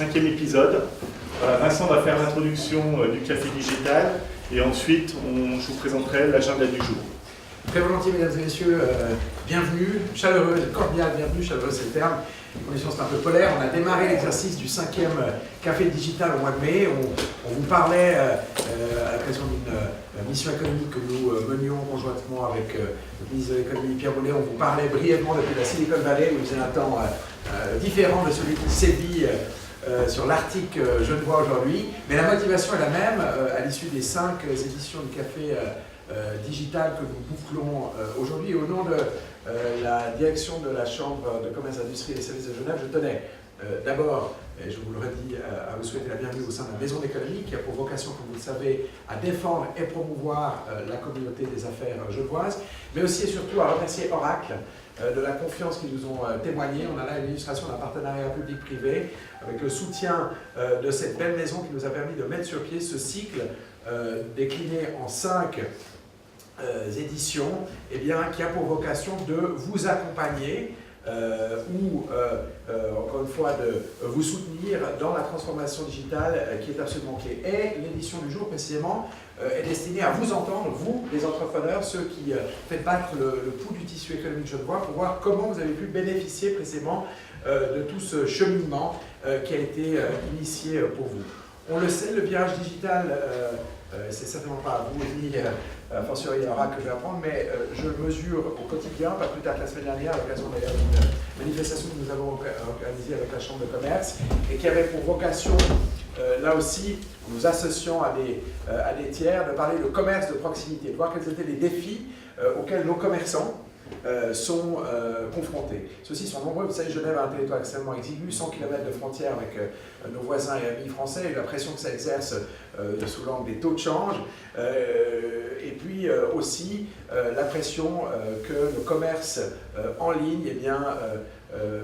5e épisode. Voilà, Vincent va faire l'introduction du café digital et ensuite je vous présenterai l'agenda du jour. Très volontiers, mesdames et messieurs, bienvenue, chaleureuse, cordiale, bienvenue, chaleureuse c'est le terme. Les conditions sont un peu polaires. On a démarré l'exercice du 5e café digital au mois de mai. On vous parlait, à l'occasion d'une mission économique que nous menions conjointement avec le ministre de l'économie Pierre Bonnet, on vous parlait brièvement depuis la Silicon Valley, où il faisait un temps différent de celui qui sévit sur l'Arctique genevois aujourd'hui. Mais la motivation est la même à l'issue des 5 éditions du café digital que nous bouclons aujourd'hui. Et au nom de la direction de la Chambre de commerce, industrie et services de Genève, je tenais d'abord, et je vous le redis, à vous souhaiter la bienvenue au sein de la Maison d'économie qui a pour vocation, comme vous le savez, à défendre et promouvoir la communauté des affaires genevoises, mais aussi et surtout à remercier Oracle de la confiance qu'ils nous ont témoignée. On a là une illustration d'un partenariat public-privé avec le soutien de cette belle maison qui nous a permis de mettre sur pied ce cycle décliné en 5 éditions, eh bien, qui a pour vocation de vous accompagner encore une fois, de vous soutenir dans la transformation digitale qui est absolument clé. Et l'édition du jour, précisément, est destinée à vous entendre, vous, les entrepreneurs, ceux qui faites battre le pouls du tissu économique genevois, pour voir comment vous avez pu bénéficier précisément de tout ce cheminement qui a été initié pour vous. On le sait, le virage digital, c'est certainement pas à vous ni fortiori à Oracle que je vais apprendre, mais je mesure au quotidien, pas plus tard que la semaine dernière, à l'occasion d'une manifestation que nous avons organisée avec la Chambre de commerce et qui avait pour vocation, là aussi, en nous associant à des tiers, de parler de commerce de proximité, de voir quels étaient les défis auxquels nos commerçants sont confrontés. Ceux-ci sont nombreux. Vous savez, Genève a un territoire extrêmement exigu, 100 km de frontières avec nos voisins et amis français, et la pression que ça exerce sous l'angle des taux de change, et puis aussi la pression que le commerce en ligne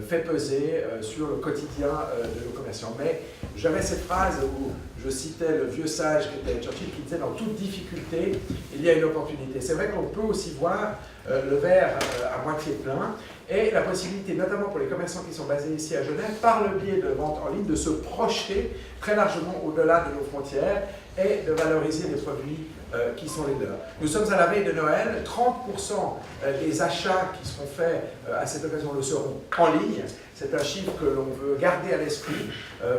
fait peser sur le quotidien de nos commerçants. Mais j'avais cette phrase où je citais le vieux sage qui était Churchill, qui disait « Dans toute difficulté, il y a une opportunité ». C'est vrai qu'on peut aussi voir le verre à moitié plein et la possibilité, notamment pour les commerçants qui sont basés ici à Genève, par le biais de vente en ligne, de se projeter très largement au-delà de nos frontières et de valoriser les produits qui sont les leurs. Nous sommes à la veille de Noël, 30% des achats qui seront faits à cette occasion le seront en ligne. C'est un chiffre que l'on veut garder à l'esprit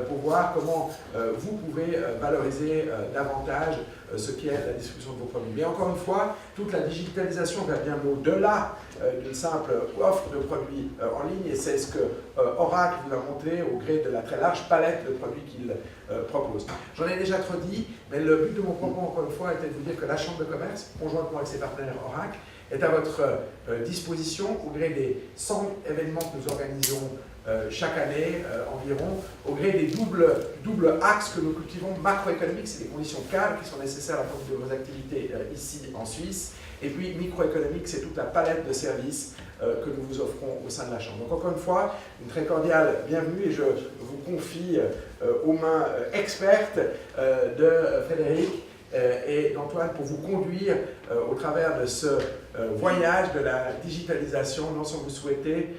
pour voir comment vous pouvez valoriser davantage ce qui est la distribution de vos produits. Mais encore une fois, toute la digitalisation va bien au-delà d'une simple offre de produits en ligne, et c'est ce que Oracle vous a montré au gré de la très large palette de produits qu'il propose. J'en ai déjà trop dit, mais le but de mon propos, encore une fois, était de vous dire que la Chambre de commerce, conjointement avec ses partenaires Oracle, est à votre disposition au gré des 100 événements que nous organisons chaque année environ, au gré des doubles axes que nous cultivons. Macroéconomique, c'est des conditions cadres qui sont nécessaires à la conduite de vos activités ici en Suisse. Et puis microéconomique, c'est toute la palette de services que nous vous offrons au sein de la Chambre. Donc encore une fois, une très cordiale bienvenue, et je vous confie aux mains expertes de Frédéric et d'Antoine pour vous conduire au travers de ce voyage de la digitalisation, non sans vous souhaiter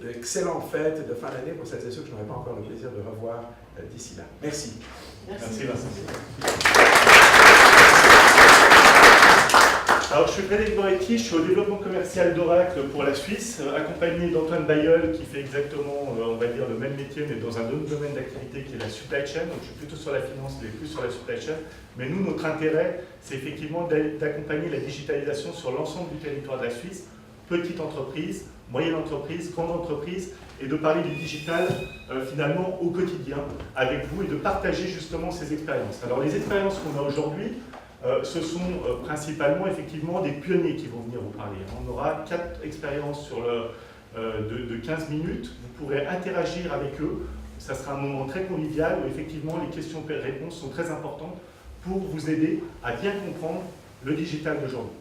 d'excellentes fêtes de fin d'année pour celles et ceux que je n'aurai pas encore le plaisir de revoir d'ici là. Merci. Merci Vincent. Alors, je suis Frédéric Boretti, je suis au développement commercial d'Oracle pour la Suisse, accompagné d'Antoine Bayeul qui fait exactement, on va dire, le même métier, mais dans un autre domaine d'activité qui est la supply chain. Donc, je suis plutôt sur la finance, mais plus sur la supply chain. Mais nous, notre intérêt, c'est effectivement d'accompagner la digitalisation sur l'ensemble du territoire de la Suisse, petite entreprise, moyenne entreprise, grande entreprise, et de parler du digital finalement au quotidien avec vous et de partager justement ces expériences. Alors, les expériences qu'on a aujourd'hui, ce sont principalement effectivement des pionniers qui vont venir vous parler. On aura 4 expériences sur de 15 minutes. Vous pourrez interagir avec eux. Ça sera un moment très convivial où effectivement les questions et réponses sont très importantes pour vous aider à bien comprendre le digital d'aujourd'hui.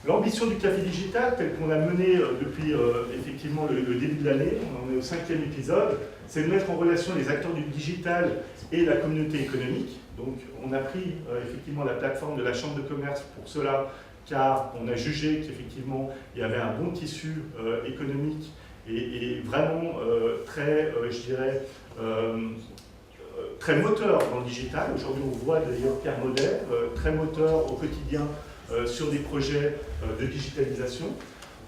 L'ambition du café digital, telle qu'on a menée depuis effectivement le début de l'année, on est au 5e épisode, c'est de mettre en relation les acteurs du digital et la communauté économique. Donc on a pris effectivement la plateforme de la Chambre de commerce pour cela, car on a jugé qu'effectivement il y avait un bon tissu économique est vraiment très, je dirais, très moteur dans le digital. Aujourd'hui, on voit d'ailleurs Pierre Modet, très moteur au quotidien sur des projets de digitalisation.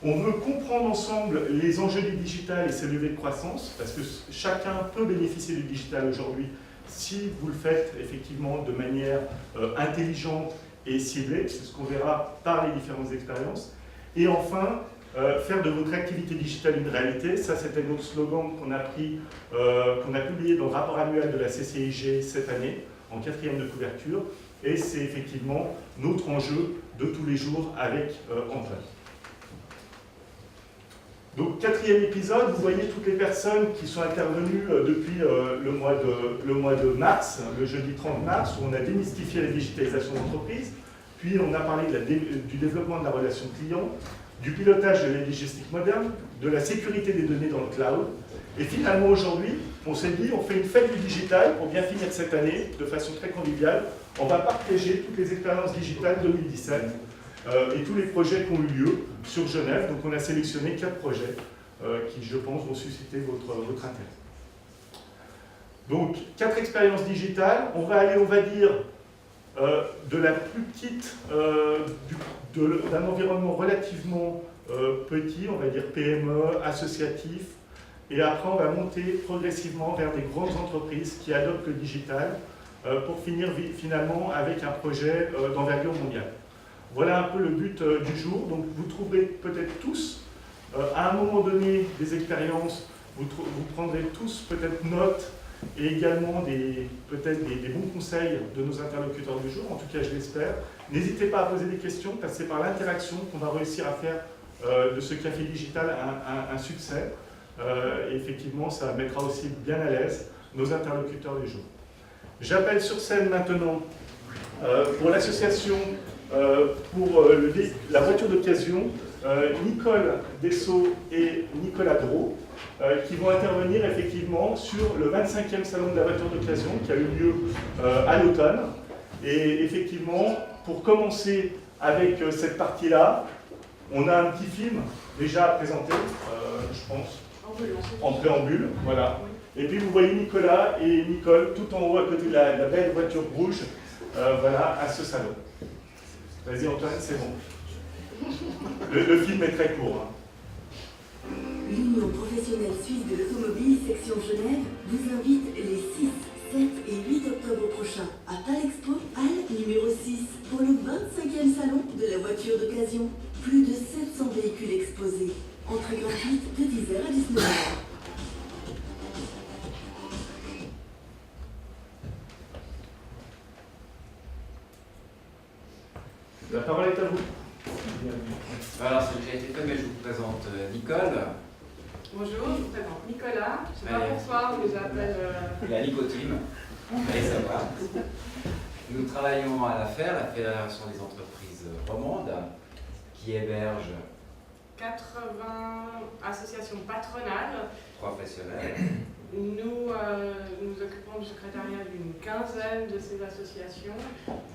On veut comprendre ensemble les enjeux du digital et ses levées de croissance, parce que chacun peut bénéficier du digital aujourd'hui si vous le faites effectivement de manière intelligente et ciblée. C'est ce qu'on verra par les différentes expériences. Et enfin, faire de votre activité digitale une réalité. Ça, c'était notre slogan qu'on a publié dans le rapport annuel de la CCIG cette année, en 4e de couverture. Et c'est effectivement notre enjeu de tous les jours avec Antoine. Donc, 4e épisode, vous voyez toutes les personnes qui sont intervenues depuis le mois de mars, le jeudi 30 mars, où on a démystifié la digitalisation d'entreprise, puis on a parlé du développement de la relation client, du pilotage de la logistique moderne, de la sécurité des données dans le cloud. Et finalement, aujourd'hui, on s'est dit, on fait une fête du digital pour bien finir cette année de façon très conviviale. On va partager toutes les expériences digitales 2017 et tous les projets qui ont eu lieu sur Genève. Donc, on a sélectionné 4 projets qui, je pense, vont susciter votre intérêt. Donc, 4 expériences digitales. On va aller, on va dire, de la plus petite, d'un environnement relativement petit, on va dire PME, associatif, et après on va monter progressivement vers des grandes entreprises qui adoptent le digital pour finir finalement avec un projet d'envergure mondiale. Voilà un peu le but du jour. Donc vous trouverez peut-être tous, à un moment donné, des expériences, vous prendrez tous peut-être note et également peut-être des bons conseils de nos interlocuteurs du jour, en tout cas je l'espère. N'hésitez pas à poser des questions, parce que c'est par l'interaction qu'on va réussir à faire de ce café digital un succès. Et effectivement, ça mettra aussi bien à l'aise nos interlocuteurs du jour. J'appelle sur scène maintenant pour l'association pour la voiture d'occasion, Nicole Dessau et Nicolas Drault, qui vont intervenir effectivement sur le 25e salon de la voiture d'occasion qui a eu lieu à l'automne. Et effectivement, pour commencer avec cette partie-là, on a un petit film déjà à présenter, je pense, en préambule, voilà. Et puis vous voyez Nicolas et Nicole tout en haut à côté de la belle voiture rouge, voilà, à ce salon. Vas-y Antoine, c'est bon. Le film est très court. L'Union professionnelle suisse de l'automobile, section Genève, vous invite les 6, 7 et 8 octobre prochains à Palexpo, halle numéro 6, pour le 25e salon de la voiture d'occasion. Plus de 700 véhicules exposés. Entrée gratuite de 10h à 19h. La parole est à vous. Alors, c'est déjà été fait, mais je vous présente Nicole. Bonjour, je vous présente Nicolas. Je ne sais pas pourquoi on nous appelle... La nicotine, allez savoir. Nous travaillons à la FAIR, la Fédération des entreprises romandes, qui héberge 80 associations patronales. Professionnels. Nous nous occupons du secrétariat d'une quinzaine de ces associations.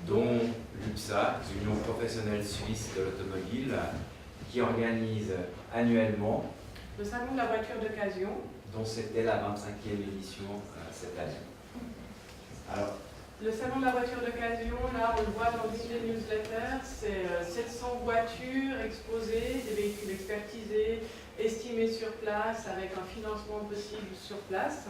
Dont l'UPSA, l'Union professionnelle suisse de l'automobile, qui organise annuellement le salon de la voiture d'occasion, dont c'était la 25e édition cette année. Alors, le salon de la voiture d'occasion, là on le voit dans une des newsletters, c'est 700 voitures exposées, des véhicules expertisés, estimés sur place, avec un financement possible sur place.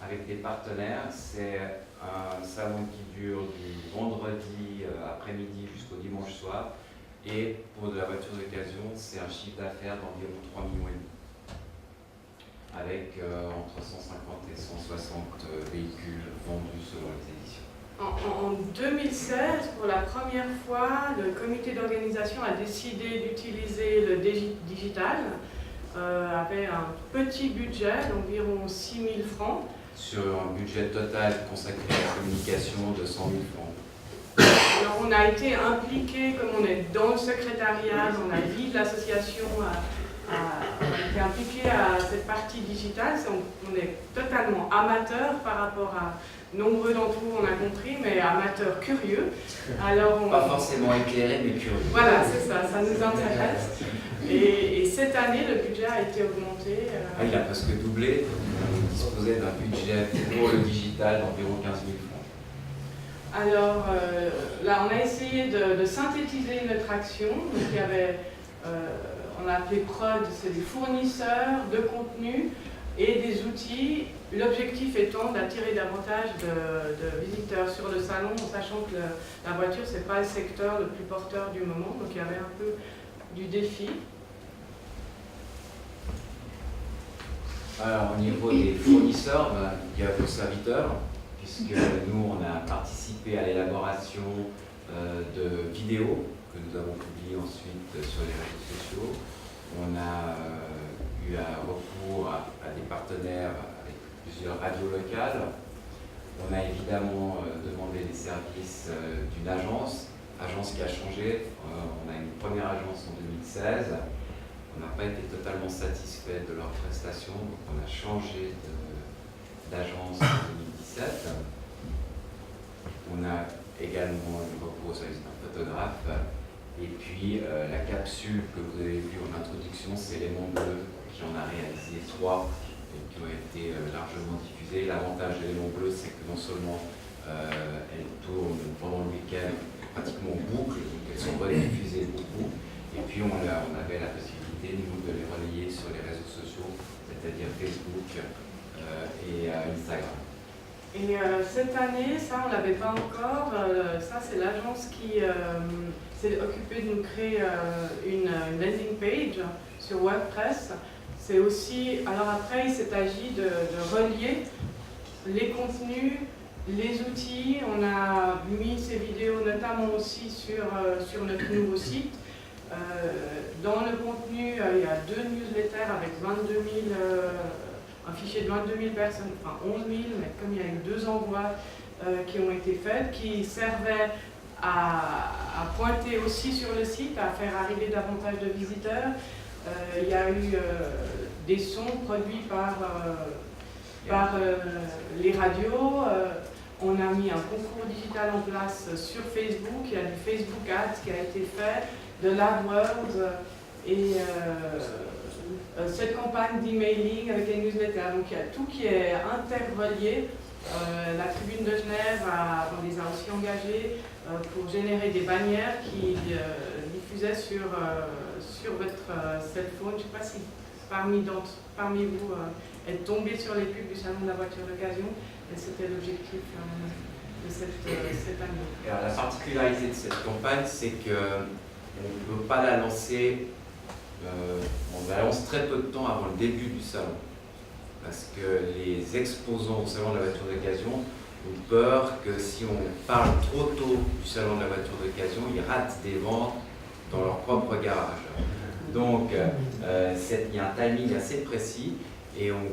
avec des partenaires, c'est un salon qui dure du vendredi après-midi jusqu'au dimanche soir. Et pour de la voiture d'occasion, c'est un chiffre d'affaires d'environ 3,5 millions. Avec entre 150 et 160 véhicules vendus selon les éditions. En 2016, pour la première fois, le comité d'organisation a décidé d'utiliser le digital, avec un petit budget d'environ 6 000 francs. Sur un budget total consacré à la communication de 100 000 francs. Alors on a été impliqué, comme on est dans le secrétariat, dans la vie de l'association, on a été impliqué à cette partie digitale, on est totalement totalement amateur par rapport à nombreux d'entre vous, on a compris, mais amateurs curieux. Alors Pas forcément éclairé, mais curieux. voilà, c'est ça, ça nous intéresse. Et cette année, le budget a été augmenté. Il a presque doublé. On disposait d'un budget pour le digital d'environ 15 000 francs. Alors là, on a essayé de synthétiser notre action. Donc, il y avait, on a appelé prod, c'est des fournisseurs de contenu et des outils. L'objectif étant d'attirer davantage de visiteurs sur le salon, en sachant que la voiture, ce n'est pas le secteur le plus porteur du moment. Donc il y avait un peu du défi. Alors, au niveau des fournisseurs, il y a vos serviteurs, puisque nous, on a participé à l'élaboration de vidéos que nous avons publiées ensuite sur les réseaux sociaux. On a eu un recours à des partenaires avec plusieurs radios locales. On a évidemment demandé les services d'une agence qui a changé. On a une première agence en 2016. On n'a pas été totalement satisfait de leurs prestations, donc on a changé d'agence en 2017. On a également eu recours au service d'un photographe. Et puis la capsule que vous avez vue en introduction, c'est Lémon Bleu, qui en a réalisé 3 et qui ont été largement diffusées. L'avantage de Lémon Bleu, c'est que non seulement elles tournent pendant le week-end pratiquement en boucle, donc elles sont rediffusées beaucoup. Et puis on avait la possibilité, nous, de les relayer sur les réseaux sociaux, c'est-à-dire Facebook et Instagram. Et cette année, ça on ne l'avait pas encore, ça c'est l'agence qui s'est occupée de nous créer une landing page sur WordPress. C'est aussi, alors après il s'est agi de relier les contenus, les outils. On a mis ces vidéos notamment aussi sur notre nouveau site. Dans le contenu, il y a 2 newsletters avec 22 000, un fichier de 22 000 personnes, enfin 11 000, mais comme il y a eu 2 envois qui ont été faits, qui servaient à pointer aussi sur le site, à faire arriver davantage de visiteurs. Il y a eu des sons produits par les radios. On a mis un concours digital en place sur Facebook. Il y a du Facebook Ads qui a été fait, de l'AdWords et cette campagne d'emailing avec les newsletters. Donc il y a tout qui est interrelié. La Tribune de Genève, on les a aussi engagés pour générer des bannières qui diffusaient sur votre cell phone. Je ne sais pas si parmi vous êtes tombé sur les pubs du Salon de la voiture d'occasion, et c'était l'objectif de cette année. Alors, la particularité de cette campagne, c'est qu'on ne peut pas la lancer, on la lance très peu de temps avant le début du salon. Parce que les exposants au Salon de la voiture d'occasion ont peur que si on parle trop tôt du Salon de la voiture d'occasion, ils ratent des ventes dans leur propre garage. Donc, il y a un timing assez précis et on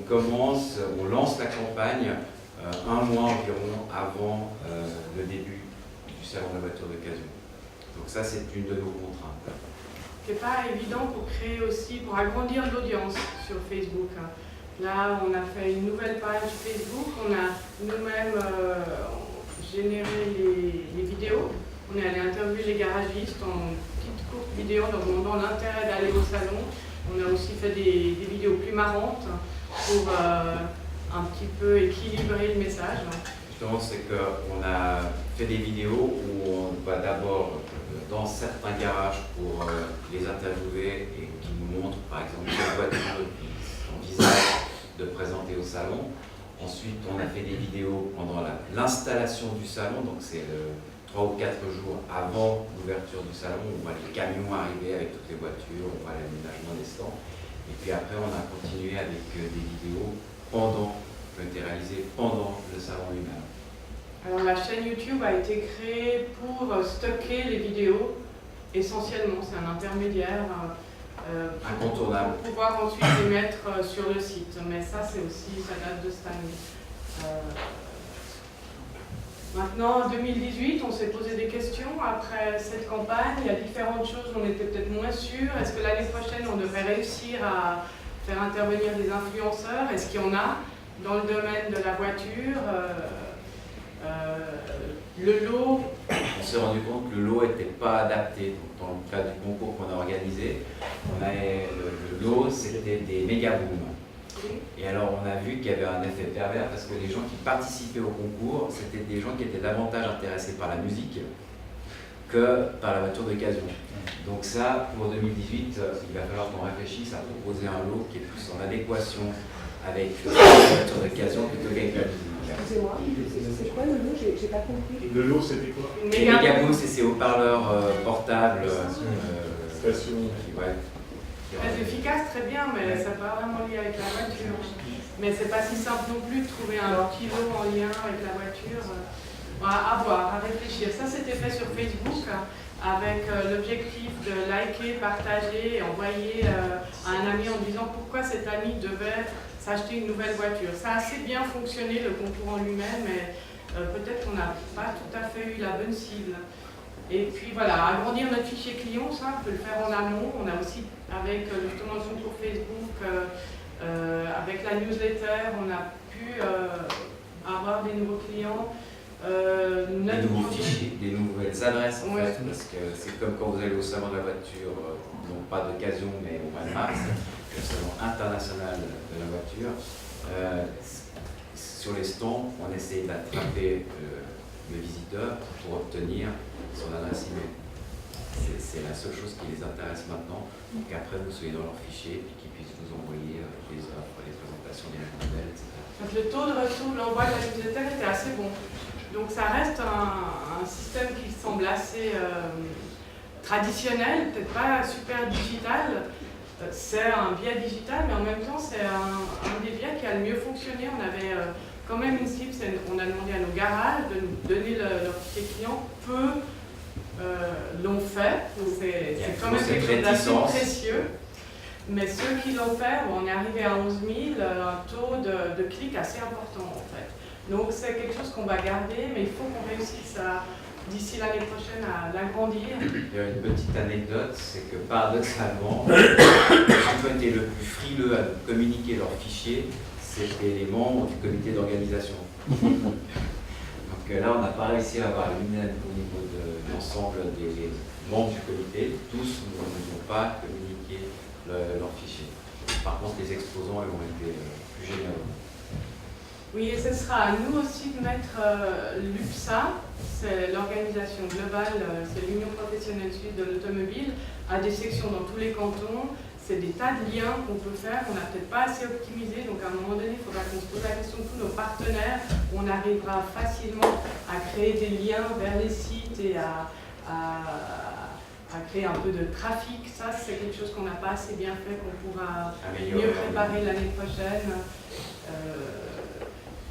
lance la campagne un mois environ avant le début du Salon de la voiture d'occasion. Donc ça, c'est une de nos contraintes. Ce n'est pas évident pour créer aussi, pour agrandir l'audience sur Facebook. Là, on a fait une nouvelle page Facebook, on a nous-mêmes généré les vidéos. On est allé interviewer les garagistes en petite courte vidéo en leur demandant l'intérêt d'aller au salon. On a aussi fait des vidéos plus marrantes pour un petit peu équilibrer le message. Justement, c'est qu'on a fait des vidéos où on va d'abord dans certains garages pour les interviewer et qui nous montrent par exemple quelle voiture ils envisagent de présenter au salon. Ensuite, on a fait des vidéos pendant l'installation du salon, donc c'est 3 ou 4 jours avant l'ouverture du salon. On voit les camions arriver avec toutes les voitures, on voit l'aménagement des stands. Et puis après, on a continué avec des vidéos qui ont été réalisées pendant le salon lui-même. Alors la chaîne YouTube a été créée pour stocker les vidéos, essentiellement, c'est un intermédiaire incontournable. Pour pouvoir ensuite les mettre sur le site. Mais ça, ça date de cette année. Maintenant, en 2018, on s'est posé des questions. Après cette campagne, il y a différentes choses où on était peut-être moins sûr. Est-ce que l'année prochaine, on devrait réussir à faire intervenir des influenceurs? Est-ce qu'il y en a? dans le domaine de la voiture, le lot... On s'est rendu compte que le lot n'était pas adapté. Donc, dans le cadre du concours qu'on a organisé, le lot, c'était des méga booms. Et alors, on a vu qu'il y avait un effet pervers parce que les gens qui participaient au concours, c'était des gens qui étaient davantage intéressés par la musique que par la voiture d'occasion. Donc ça, pour 2018, il va falloir qu'on réfléchisse à proposer un lot qui est plus en adéquation avec la voiture d'occasion plutôt qu'avec la musique. Excusez-moi, c'est quoi le lot? J'ai pas compris. Le lot, c'était quoi? Les méga-booms, c'est ces haut-parleurs portables. Station. Ouais. Très efficace, très bien, mais ça n'est pas vraiment lié avec la voiture. Mais c'est pas si simple non plus de trouver un petit lot en lien avec la voiture. À voir, à réfléchir. Ça, c'était fait sur Facebook avec l'objectif de liker, partager et envoyer à un ami en disant pourquoi cet ami devait s'acheter une nouvelle voiture. Ça a assez bien fonctionné, le concours en lui-même, mais peut-être qu'on n'a pas tout à fait eu la bonne cible. Et puis voilà, agrandir notre fichier client, ça, on peut le faire en amont. On a aussi, avec justement le concours Facebook, avec la newsletter, on a pu avoir des nouveaux clients. Des nouveaux fichiers, des nouvelles adresses en Ouais. fait, parce que c'est comme quand vous allez au salon de la voiture, non pas d'occasion mais au mois de mars, le salon international de la voiture. Sur les stands, on essaie d'attraper le visiteur pour obtenir son adresse email. C'est la seule chose qui les intéresse maintenant, donc qu'après vous soyez dans leur fichier et qu'ils puissent vous envoyer les offres, les présentations des modèles, etc. Donc le taux de retour de l'envoi de la newsletter était assez bon. Donc ça reste un système qui semble assez traditionnel, peut-être pas super digital. C'est un biais digital, mais en même temps c'est un des biais qui a le mieux fonctionné. On avait quand même une cible, on a demandé à nos garages de nous donner leur fichier client. Peu l'ont fait, c'est quand même quelque chose d'assez précieux. Mais ceux qui l'ont fait, on est arrivé à 11 000, un taux de clic assez important en fait. Donc c'est quelque chose qu'on va garder, mais il faut qu'on réussisse d'ici l'année prochaine à l'agrandir. Il y a une petite anecdote, c'est que paradoxalement, ceux qui ont été le plus frileux à nous communiquer leurs fichiers, c'était les membres du comité d'organisation. Donc là, on n'a pas réussi à avoir l'unanimité au niveau de l'ensemble des membres du comité. Tous ne nous ont pas communiqué leurs fichiers. Par contre, les exposants, ils ont été plus généreux. Oui, et ce sera à nous aussi de mettre l'UPSA, c'est l'organisation globale, c'est l'Union professionnelle suisse de l'automobile, à des sections dans tous les cantons. C'est des tas de liens qu'on peut faire, qu'on n'a peut-être pas assez optimisé, donc à un moment donné, il faudra qu'on se pose la question de tous nos partenaires, où on arrivera facilement à créer des liens vers les sites et à créer un peu de trafic. Ça, c'est quelque chose qu'on n'a pas assez bien fait, qu'on pourra mieux préparer l'année prochaine.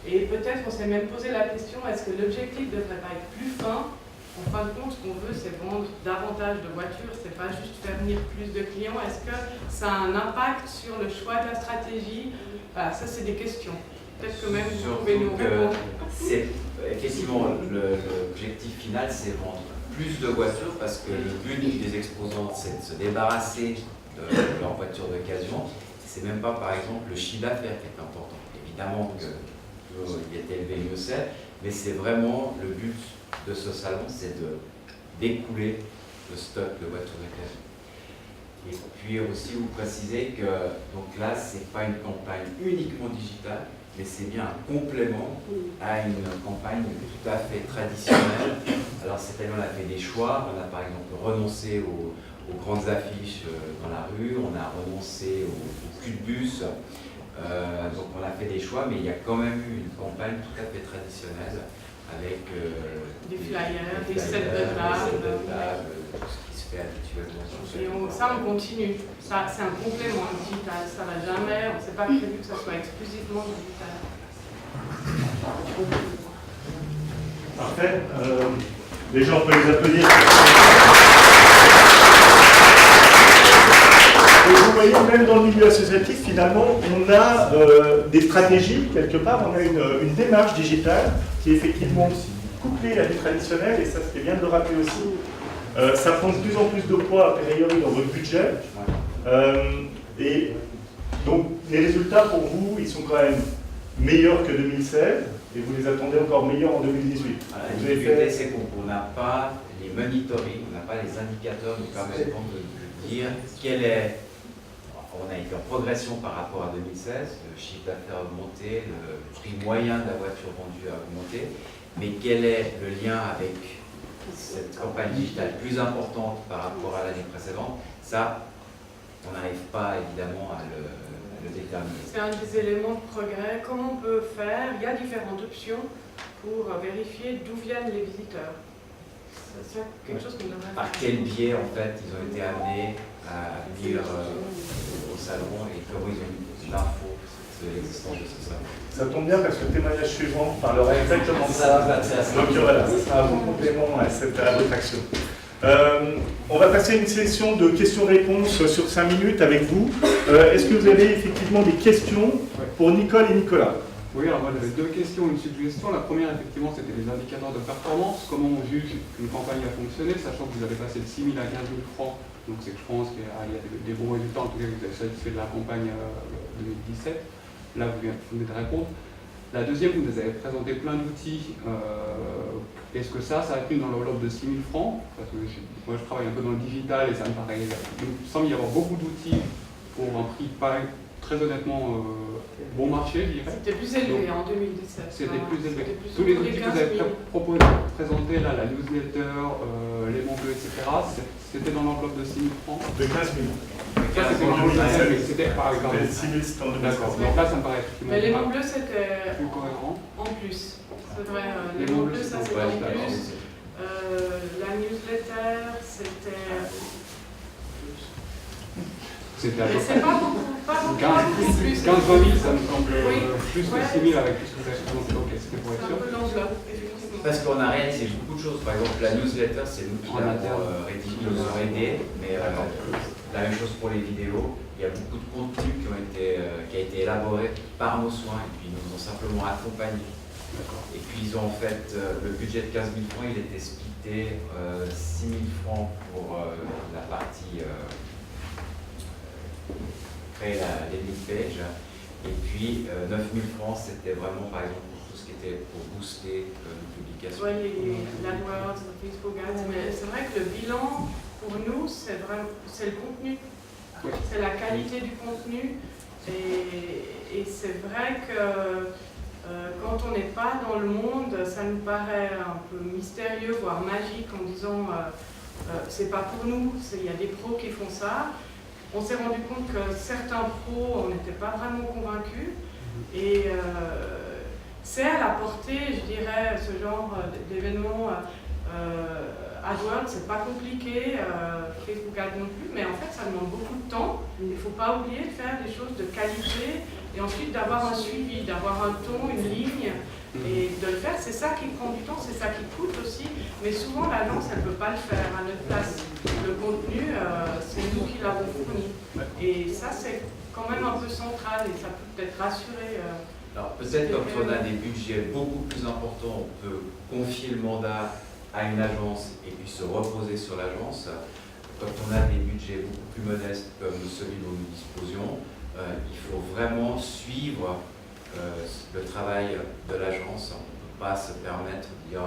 Et peut-être on s'est même posé la question, est-ce que l'objectif ne devrait pas être plus fin? En fin de compte, ce qu'on veut, c'est vendre davantage de voitures, c'est pas juste faire venir plus de clients. Est-ce que ça a un impact sur le choix de la stratégie? Voilà, ça c'est des questions. Peut-être que même vous pouvez nous répondre. Effectivement, l'objectif final, c'est vendre plus de voitures parce que le but des exposants, c'est de se débarrasser de leur voiture d'occasion. C'est même pas, par exemple, le chiffre d'affaires qui est important. Évidemment que il est élevé, mieux c'est, mais c'est vraiment le but de ce salon, c'est d'écouler le stock de voitures d'occasion. Et puis aussi vous préciser que donc là, ce n'est pas une campagne uniquement digitale, mais c'est bien un complément à une campagne tout à fait traditionnelle. Alors cette année, on a fait des choix. On a par exemple renoncé aux grandes affiches dans la rue, on a renoncé au cul de bus. Donc on a fait des choix, mais il y a quand même eu une campagne tout à fait traditionnelle avec des flyers, des sets de table, tout ce qui se fait habituellement. Et ça, on continue. Ça, c'est un complément digital. Ça va jamais, on ne s'est pas prévu que ça soit exclusivement digital. Parfait. Les gens peuvent les applaudir. Et vous voyez, même dans le milieu associatif, finalement, on a des stratégies, quelque part, on a une démarche digitale qui est effectivement couplée à la vie traditionnelle, et ça c'était bien de le rappeler aussi. Ça prend de plus en plus de poids, a priori, dans votre budget. Et donc, les résultats pour vous, ils sont quand même meilleurs que 2016 et vous les attendez encore meilleurs en 2018. Voilà, Vous la avez difficulté, fait- c'est qu'on n'a pas les monitoring, on n'a pas les indicateurs nous permettant de dire quel est. On a été en progression par rapport à 2016, le chiffre d'affaires a augmenté, le prix moyen de la voiture vendue a augmenté, mais quel est le lien avec cette campagne digitale plus importante par rapport à l'année précédente? Ça, on n'arrive pas évidemment à le déterminer. C'est un des éléments de progrès. Comment on peut faire? Il y a différentes options pour vérifier d'où viennent les visiteurs. C'est quelque chose qu'on devrait Par quel biais, en fait, ils ont été amenés à venir au salon et comment ils ont eu l'info de l'existence de ce salon? Ça tombe bien parce que le témoignage suivant parlera exactement de Ça ça. va, c'est assez Donc voilà, ce sera un bon complément à votre action. On va passer à une session de questions-réponses sur 5 minutes avec vous. Est-ce que vous avez effectivement des questions pour Nicole et Nicolas? Oui, alors moi j'avais deux questions, une suggestion. La première, effectivement, c'était les indicateurs de performance. Comment on juge qu'une campagne a fonctionné, sachant que vous avez passé de 6 000 à 15 000 francs. Donc c'est que je pense qu'il y a des bons résultats, en tout cas vous avez satisfait de la campagne 2017. Là, vous venez de répondre. La deuxième, vous nous avez présenté plein d'outils. Est-ce que ça a pris dans l'enveloppe de 6 000 francs? Parce que moi je travaille un peu dans le digital et ça me paraît... Il me semble y avoir beaucoup d'outils pour un prix pas très honnêtement bon marché, je dirais. C'était plus élevé en 2017. C'était plus élevé. Plus Tous les autour des outils que vous 15 avez 000. présentés là, la newsletter, les bons bleus, etc., c'était dans l'enveloppe de 6 000 francs. De 15 000. Ça, c'était dans l'enveloppe de 15 000, mais c'était par exemple. Mais 6 000, c'était en 2016. D'accord, donc là ça me paraît effectivement Mais les mots bleus, c'était plus cohérent. en plus. C'est vrai, les Les mots mots bleus, bleus, ça c'est c'était en d'accord. plus. La newsletter, c'était... C'était à Mais peu c'est près pas beaucoup, pas beaucoup 15 plus. 20 000, ça me semble Oui. plus que Ouais. 6 000 avec tout ce que vous avez présenté. Ok, c'était pour C'est être un sûr. peu l'enveloppe, effectivement. Parce qu'on a réalisé beaucoup de choses. Par exemple, la newsletter, c'est nous qui En l'avons interne. rédigé, ils nous ont aidés. Mais la même chose pour les vidéos. Il y a beaucoup de contenu qui a été élaboré par nos soins et puis ils nous ont simplement accompagnés. Et puis ils ont en fait, le budget de 15 000 francs, il était splitté 6 000 francs pour la partie créer la landing page. Et puis 9 000 francs, c'était vraiment par exemple pour tout ce qui était pour booster nos publications. Ouais, l'AdWords, Facebook Ads, mais c'est vrai que le bilan, pour nous, c'est le contenu. Oui. C'est la qualité du contenu. Et c'est vrai que quand on n'est pas dans le monde, ça nous paraît un peu mystérieux, voire magique, en disant c'est pas pour nous, il y a des pros qui font ça. On s'est rendu compte que certains pros, on n'était pas vraiment convaincus. Et c'est à la portée, je dirais, ce genre d'événement. AdWords, c'est pas compliqué, Facebook Ads non plus, mais en fait, ça demande beaucoup de temps. Il ne faut pas oublier de faire des choses de qualité et ensuite d'avoir un suivi, d'avoir un ton, une ligne et de le faire. C'est ça qui prend du temps, c'est ça qui coûte aussi, mais souvent l'agence, elle ne peut pas le faire à notre place. Le contenu, c'est nous qui l'avons fourni. Et ça, c'est quand même un peu central et ça peut peut-être rassurer. Alors peut-être quand on a des budgets beaucoup plus importants, on peut confier le mandat à une agence et puis se reposer sur l'agence. Quand on a des budgets beaucoup plus modestes comme celui dont nous disposions, il faut vraiment suivre le travail de l'agence. On ne peut pas se permettre de dire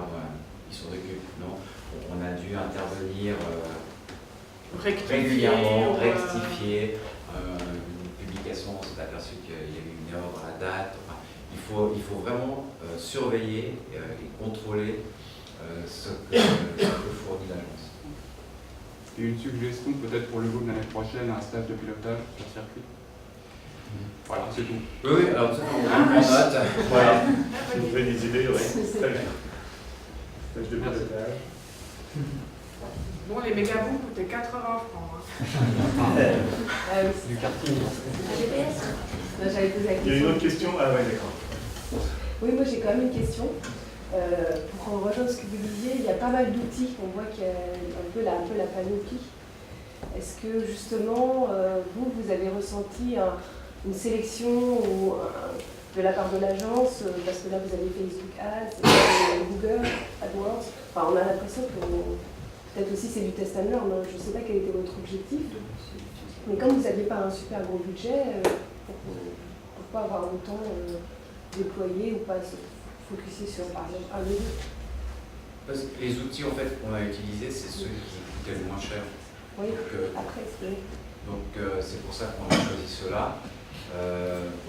ils sont réguliers. Non, on a dû intervenir régulièrement, rectifier. Une publication, on s'est aperçu qu'il y avait une erreur dans la date. Enfin, il faut vraiment surveiller et contrôler ce que fournit l'agence. Et une suggestion peut-être pour le groupe de l'année prochaine, un stage de pilotage sur circuit. Voilà, c'est tout. Oui, alors ça, on prend note. Voilà, si vous avez des idées, oui. Très bien. Stage de pilotage. Bon, les mégabooms coûtaient 80 francs. Du karting. GPS. J'avais posé la Il y a une question. autre question? Ah ouais, d'accord. Oui, moi j'ai quand même une question. Pour rejoindre ce que vous disiez, il y a pas mal d'outils. On voit qu'il y a un peu la panoplie. Est-ce que justement, vous avez ressenti une sélection de la part de l'agence, parce que là vous avez Facebook Ads, Google, AdWords. Enfin, on a l'impression que peut-être aussi c'est du test and learn. Je ne sais pas quel était votre objectif. Mais comme vous n'aviez pas un super gros budget, pourquoi avoir autant déployer ou pas se focuser sur par exemple un des deux? Parce que les outils en fait qu'on a utilisés, c'est ceux qui coûtaient le moins cher. Oui, Donc, après, c'est... c'est pour ça qu'on a choisi cela.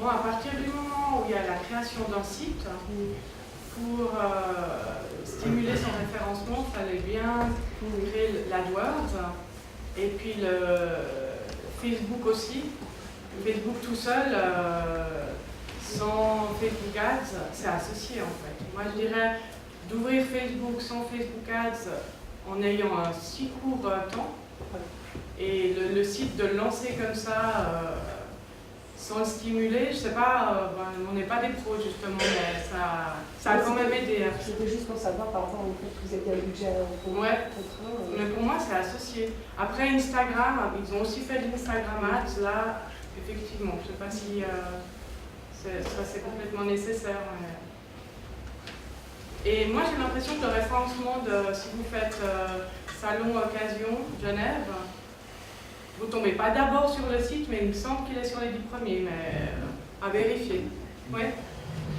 Bon, à partir du moment où il y a la création d'un site, pour stimuler son référencement, il fallait bien créer l'AdWords et puis le Facebook aussi. Facebook tout seul, sans Facebook Ads, c'est associé en fait. Moi je dirais d'ouvrir Facebook sans Facebook Ads en ayant un si court temps et le site de le lancer comme ça sans le stimuler, je sais pas, on n'est pas des pros justement, mais ça a quand même aidé. C'était juste pour savoir par rapport au fait que vous aviez un budget contraint. Mais pour moi c'est associé. Après Instagram, ils ont aussi fait de l'Instagram Ads, là effectivement, je sais pas si ça c'est complètement nécessaire. Et moi j'ai l'impression que le référencement, si vous faites Salon Occasion Genève, vous ne tombez pas d'abord sur le site, mais il me semble qu'il est sur les 10 premiers, mais à vérifier. Ouais.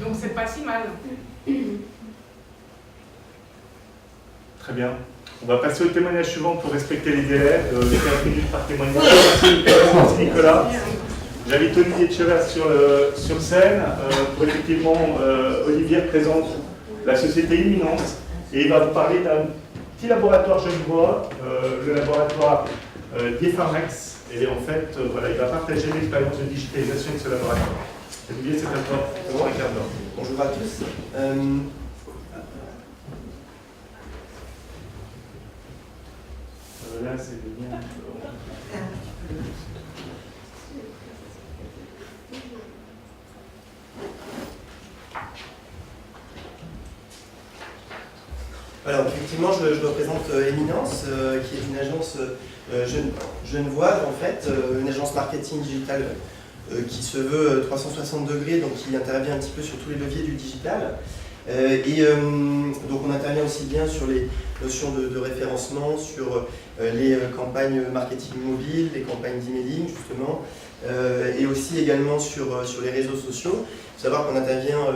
Donc c'est pas si mal. Très bien. On va passer au témoignage suivant pour respecter les délais, 15 minutes par témoignage. Merci Nicolas. J'invite Olivier Tchevers sur scène pour effectivement, Olivier représente la société Imminence et il va vous parler d'un petit laboratoire genevois, le laboratoire Diepharmex, et en fait, voilà, il va partager l'expérience de digitalisation de ce laboratoire. Olivier, c'est à toi, pour un quart d'heure. Bonjour à tous. Là, c'est le lien. Alors, effectivement, je représente Éminence, qui est une agence genevoise, en fait, une agence marketing digital qui se veut 360 degrés, donc qui intervient un petit peu sur tous les leviers du digital. Donc on intervient aussi bien sur les notions de référencement, sur les campagnes marketing mobile, les campagnes d'emailing justement, et aussi également sur les réseaux sociaux. Il faut savoir qu'on intervient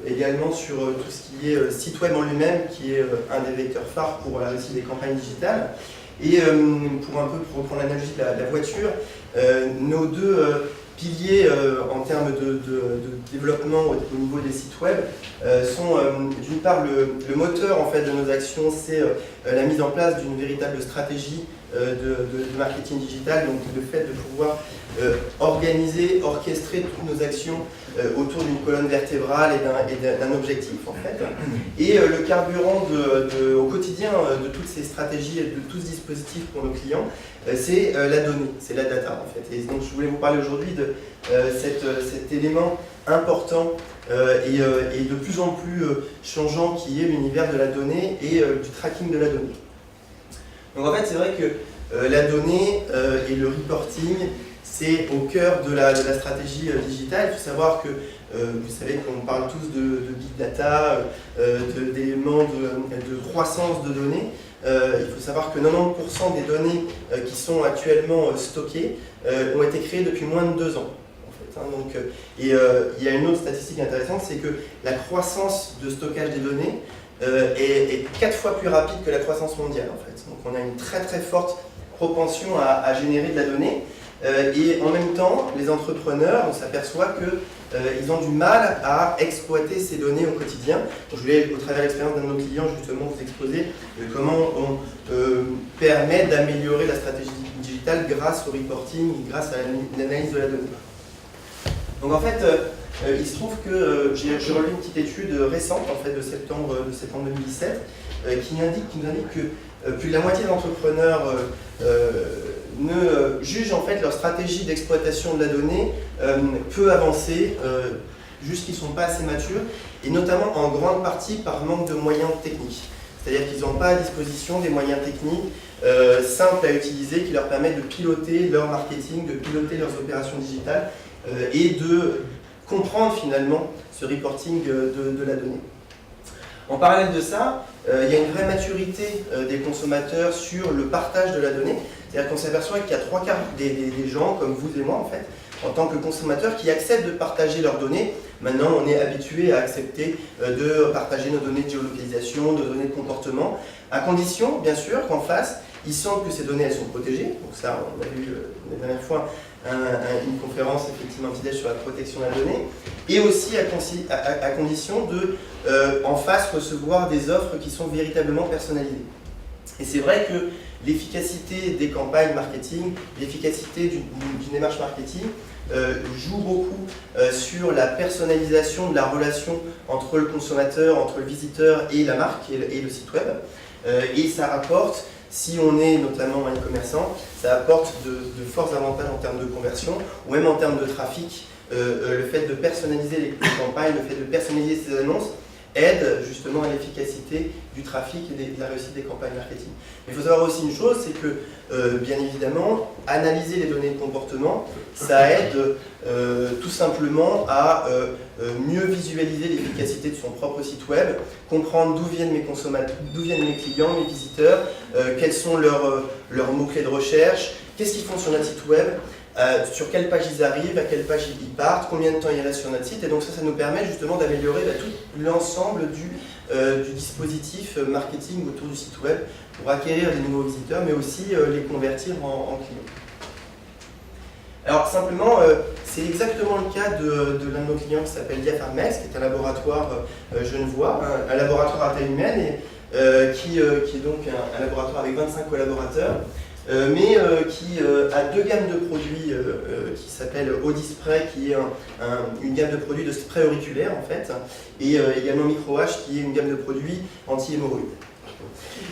également sur tout ce qui est site web en lui-même, qui est un des vecteurs phares pour la réussite des campagnes digitales. Et pour reprendre l'analogie de la voiture, nos deux piliers en termes de développement au niveau des sites web sont d'une part le moteur en fait, de nos actions, c'est la mise en place d'une véritable stratégie de marketing digital, donc le fait de pouvoir organiser, orchestrer toutes nos actions autour d'une colonne vertébrale et d'un objectif en fait. Et le carburant au quotidien de toutes ces stratégies et de tout ce dispositif pour nos clients, c'est la donnée, c'est la data en fait. Et donc je voulais vous parler aujourd'hui de cet élément important et de plus en plus changeant qui est l'univers de la donnée et du tracking de la donnée. Donc en fait c'est vrai que la donnée et le reporting c'est au cœur de la stratégie digitale. Il faut savoir que vous savez qu'on parle tous de big data, d'éléments de croissance de données. Il faut savoir que 90% des données qui sont actuellement stockées ont été créées depuis moins de 2 ans. En fait, hein. Donc, il y a une autre statistique intéressante, c'est que la croissance de stockage des données est 4 fois plus rapide que la croissance mondiale. En fait. Donc on a une très très forte propension à générer de la donnée. Et en même temps, les entrepreneurs, on s'aperçoit qu'ils ont du mal à exploiter ces données au quotidien. Donc, je voulais, au travers de l'expérience d'un de nos clients, justement vous exposer comment on permet d'améliorer la stratégie digitale grâce au reporting, grâce à l'analyse de la donnée. Donc en fait, il se trouve que j'ai relevé une petite étude récente en fait, de septembre 2017 qui nous indique que plus de la moitié des entrepreneurs ne jugent en fait leur stratégie d'exploitation de la donnée peu avancée, juste qu'ils ne sont pas assez matures, et notamment en grande partie par manque de moyens techniques. C'est-à-dire qu'ils n'ont pas à disposition des moyens techniques simples à utiliser qui leur permettent de piloter leur marketing, de piloter leurs opérations digitales et de comprendre finalement ce reporting de la donnée. En parallèle de ça, il y a une vraie maturité des consommateurs sur le partage de la donnée. C'est-à-dire qu'on s'aperçoit qu'il y a 3/4 des gens, comme vous et moi en fait, en tant que consommateurs, qui acceptent de partager leurs données Maintenant, on est habitué à accepter de partager nos données de géolocalisation, nos données de comportement, à condition, bien sûr, qu'en face, ils sentent que ces données, elles sont protégées. Donc ça, on a vu la dernière fois une conférence, effectivement, un petit déj sur la protection de la donnée. Et aussi à condition de, en face, recevoir des offres qui sont véritablement personnalisées. Et c'est vrai que l'efficacité des campagnes marketing, l'efficacité d'une démarche marketing joue beaucoup sur la personnalisation de la relation entre le consommateur, entre le visiteur et la marque et le site web. Et ça rapporte, si on est notamment un e-commerçant, ça apporte de forts avantages en termes de conversion ou même en termes de trafic. Le fait de personnaliser les campagnes, le fait de personnaliser ces annonces aide justement à l'efficacité du trafic et de la réussite des campagnes marketing. Mais il faut savoir aussi une chose, c'est que bien évidemment, analyser les données de comportement, ça aide tout simplement à mieux visualiser l'efficacité de son propre site web, comprendre d'où viennent mes consommateurs, d'où viennent mes clients, mes visiteurs, quels sont leurs mots-clés de recherche, qu'est-ce qu'ils font sur notre site web, sur quelle page ils arrivent, à quelle page ils partent, combien de temps ils restent sur notre site. Et donc ça nous permet justement d'améliorer tout l'ensemble du dispositif marketing autour du site web pour acquérir des nouveaux visiteurs, mais aussi les convertir en clients. Alors simplement, c'est exactement le cas de l'un de nos clients qui s'appelle Diapharmex, qui est un laboratoire genevois, un laboratoire à taille humaine, et qui est donc un laboratoire avec 25 collaborateurs, mais qui a deux gammes de produits qui s'appellent Audispray, qui est une gamme de produits de spray auriculaire en fait, et également MicroH, qui est une gamme de produits anti-hémorroïdes.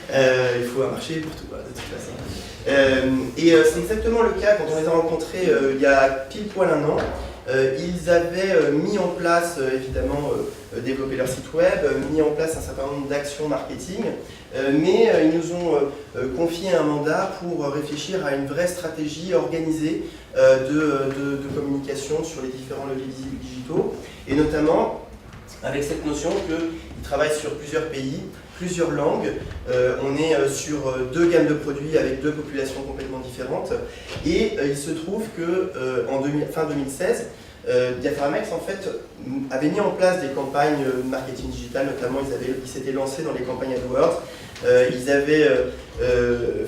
Il faut un marché pour tout, de toute façon. Et c'est exactement le cas quand on les a rencontrés il y a pile poil un an. Ils avaient mis en place, évidemment, développé leur site web, mis en place un certain nombre d'actions marketing, mais ils nous ont confié un mandat pour réfléchir à une vraie stratégie organisée de communication sur les différents leviers digitaux, et notamment avec cette notion qu'ils travaillent sur plusieurs pays, plusieurs langues, on est sur deux gammes de produits avec deux populations complètement différentes, et il se trouve que fin 2016, Diapharmex en fait avait mis en place des campagnes marketing digital, notamment ils s'étaient lancés dans les campagnes AdWords. Ils avaient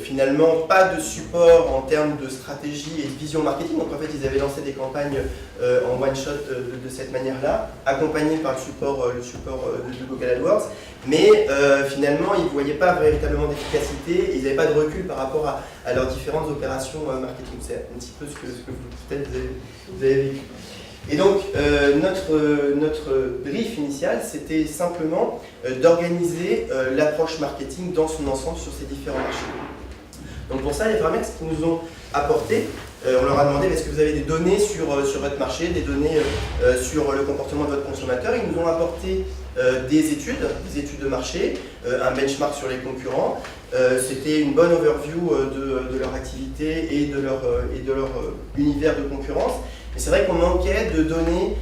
finalement pas de support en termes de stratégie et de vision marketing, donc en fait ils avaient lancé des campagnes en one shot de cette manière-là, accompagnés par le support de Google AdWords, mais finalement ils ne voyaient pas véritablement d'efficacité, ils n'avaient pas de recul par rapport à leurs différentes opérations marketing. C'est un petit peu ce que peut-être vous avez vécu. Et donc, notre brief initial, c'était simplement d'organiser l'approche marketing dans son ensemble sur ces différents marchés. Donc pour ça, les Diapharmex nous ont apporté, on leur a demandé est-ce que vous avez des données sur votre marché, des données sur le comportement de votre consommateur. Ils nous ont apporté des études de marché, un benchmark sur les concurrents. C'était une bonne overview de leur activité et de leur univers de concurrence. Mais c'est vrai qu'on manquait de données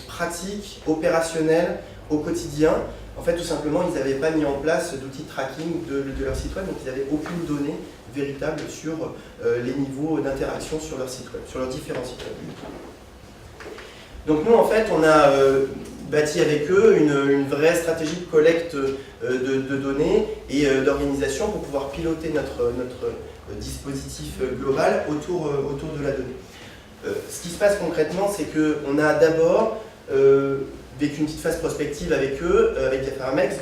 pratiques, opérationnelles, au quotidien. En fait, tout simplement, ils n'avaient pas mis en place d'outils de tracking de leur site web, donc ils n'avaient aucune donnée véritable sur les niveaux d'interaction sur leur site web, sur leurs différents sites web. Donc nous, en fait, on a bâti avec eux une vraie stratégie de collecte de données et d'organisation pour pouvoir piloter notre dispositif global autour de la donnée. Ce qui se passe concrètement, c'est qu'on a d'abord vécu une petite phase prospective avec eux, avec Diapharmex,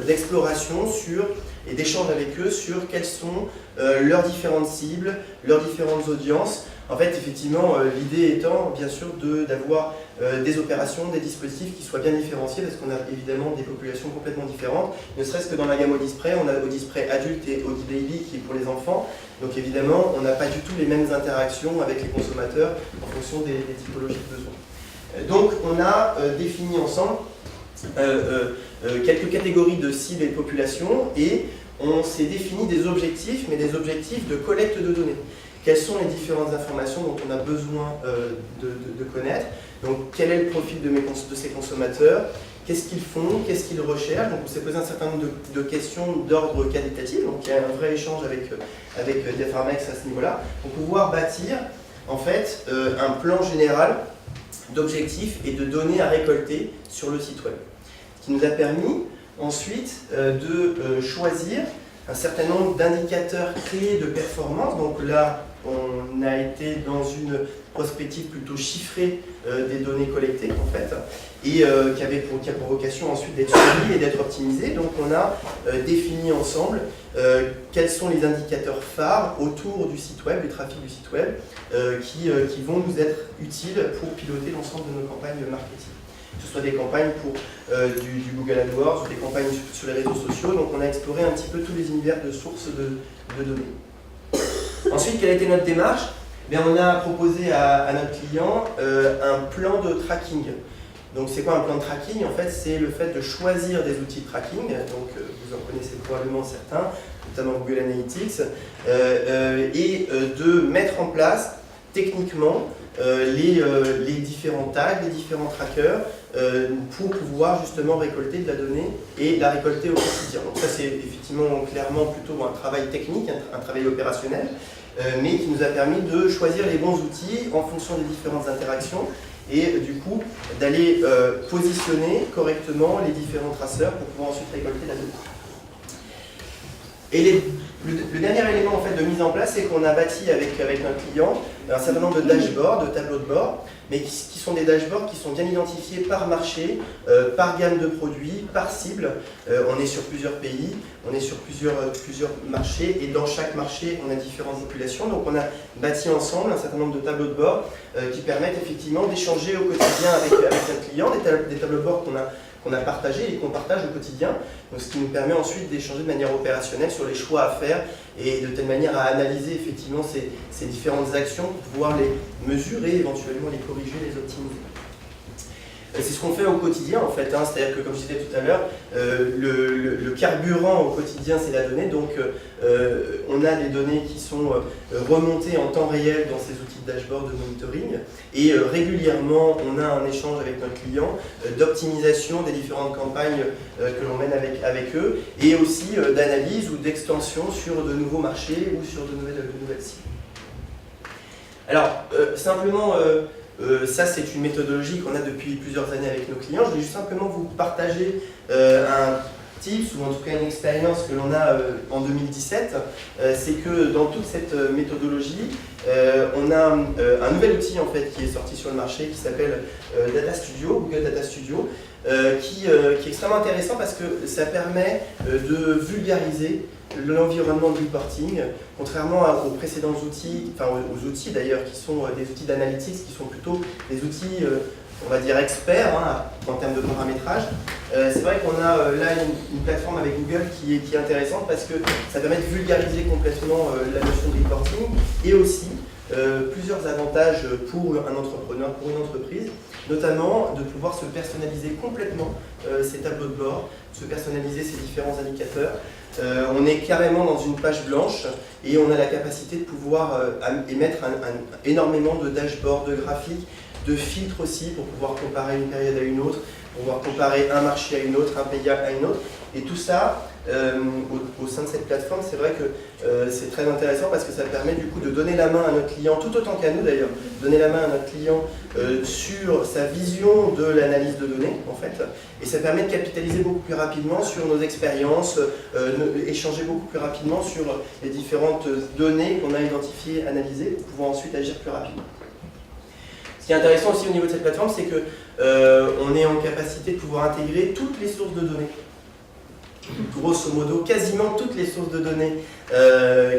d'exploration et d'échange avec eux sur quelles sont leurs différentes cibles, leurs différentes audiences. En fait, effectivement, l'idée étant, bien sûr, d'avoir des opérations, des dispositifs qui soient bien différenciés, parce qu'on a évidemment des populations complètement différentes. Ne serait-ce que dans la gamme Audispray, on a Audispray adulte et Audibaby qui est pour les enfants. Donc évidemment, on n'a pas du tout les mêmes interactions avec les consommateurs en fonction des typologies de besoins. Donc on a défini ensemble quelques catégories de cibles et de populations, et on s'est défini des objectifs, mais des objectifs de collecte de données. Quelles sont les différentes informations dont on a besoin de connaître? Donc quel est le profil de ces consommateurs? Qu'est-ce qu'ils font? Qu'est-ce qu'ils recherchent? Donc on s'est posé un certain nombre de questions d'ordre qualitatif, donc il y a un vrai échange avec Diapharmex à ce niveau-là, pour pouvoir bâtir en fait un plan général d'objectifs et de données à récolter sur le site web. Ce qui nous a permis ensuite de choisir un certain nombre d'indicateurs clés de performance. Donc là, on a été dans une prospective plutôt chiffrée des données collectées en fait, et qui a pour vocation ensuite d'être suivies et d'être optimisées. Donc on a défini ensemble quels sont les indicateurs phares autour du site web, du trafic du site web, qui vont nous être utiles pour piloter l'ensemble de nos campagnes marketing. Que ce soit des campagnes pour du Google AdWords ou des campagnes sur les réseaux sociaux. Donc on a exploré un petit peu tous les univers de sources de données. Ensuite, quelle a été notre démarche? Bien, on a proposé à notre client un plan de tracking. Donc c'est quoi un plan de tracking? En fait, c'est le fait de choisir des outils de tracking. Donc vous en connaissez probablement certains, notamment Google Analytics, et de mettre en place techniquement les différents tags, les différents trackers pour pouvoir justement récolter de la donnée et la récolter au quotidien. Donc ça c'est effectivement clairement plutôt un travail technique, un travail opérationnel, mais qui nous a permis de choisir les bons outils en fonction des différentes interactions et du coup d'aller positionner correctement les différents traceurs pour pouvoir ensuite récolter la donnée. Et le dernier élément en fait, de mise en place, c'est qu'on a bâti avec notre client un certain nombre de dashboards, de tableaux de bord, mais qui sont des dashboards qui sont bien identifiés par marché, par gamme de produits, par cible. On est sur plusieurs pays, on est sur plusieurs marchés, et dans chaque marché, on a différentes populations. Donc on a bâti ensemble un certain nombre de tableaux de bord qui permettent effectivement d'échanger au quotidien avec notre client, des tableaux de bord qu'on a partagés et qu'on partage au quotidien, donc ce qui nous permet ensuite d'échanger de manière opérationnelle sur les choix à faire et de telle manière à analyser effectivement ces différentes actions pour pouvoir les mesurer, éventuellement les corriger, les optimiser. C'est ce qu'on fait au quotidien en fait, c'est-à-dire que comme je disais tout à l'heure, le carburant au quotidien c'est la donnée, donc on a des données qui sont remontées en temps réel dans ces outils de dashboard de monitoring et régulièrement on a un échange avec notre client d'optimisation des différentes campagnes que l'on mène avec eux et aussi d'analyse ou d'extension sur de nouveaux marchés ou sur de nouvelles cibles. Alors simplement ça, c'est une méthodologie qu'on a depuis plusieurs années avec nos clients. Je vais juste simplement vous partager un tips ou en tout cas une expérience que l'on a en 2017. C'est que dans toute cette méthodologie, on a un nouvel outil en fait, qui est sorti sur le marché qui s'appelle Data Studio, Google Data Studio, qui est extrêmement intéressant parce que ça permet de vulgariser l'environnement de reporting, contrairement aux précédents outils, enfin aux outils d'ailleurs qui sont des outils d'analytics, qui sont plutôt des outils, on va dire experts en termes de paramétrage. C'est vrai qu'on a là une plateforme avec Google qui est intéressante parce que ça permet de vulgariser complètement la notion de reporting et aussi plusieurs avantages pour un entrepreneur, pour une entreprise, notamment de pouvoir se personnaliser complètement ces tableaux de bord, se personnaliser ces différents indicateurs. On est carrément dans une page blanche et on a la capacité de pouvoir émettre énormément de dashboards, de graphiques, de filtres aussi pour pouvoir comparer une période à une autre, pour pouvoir comparer un marché à une autre, un pays à une autre. Et tout ça, au sein de cette plateforme, c'est vrai que c'est très intéressant parce que ça permet du coup de donner la main à notre client, tout autant qu'à nous d'ailleurs, donner la main à notre client sur sa vision de l'analyse de données en fait. Et ça permet de capitaliser beaucoup plus rapidement sur nos expériences, échanger beaucoup plus rapidement sur les différentes données qu'on a identifiées, analysées, pour pouvoir ensuite agir plus rapidement. Ce qui est intéressant aussi au niveau de cette plateforme, c'est qu'on est en capacité de pouvoir intégrer toutes les sources de données. Grosso modo, quasiment toutes les sources de données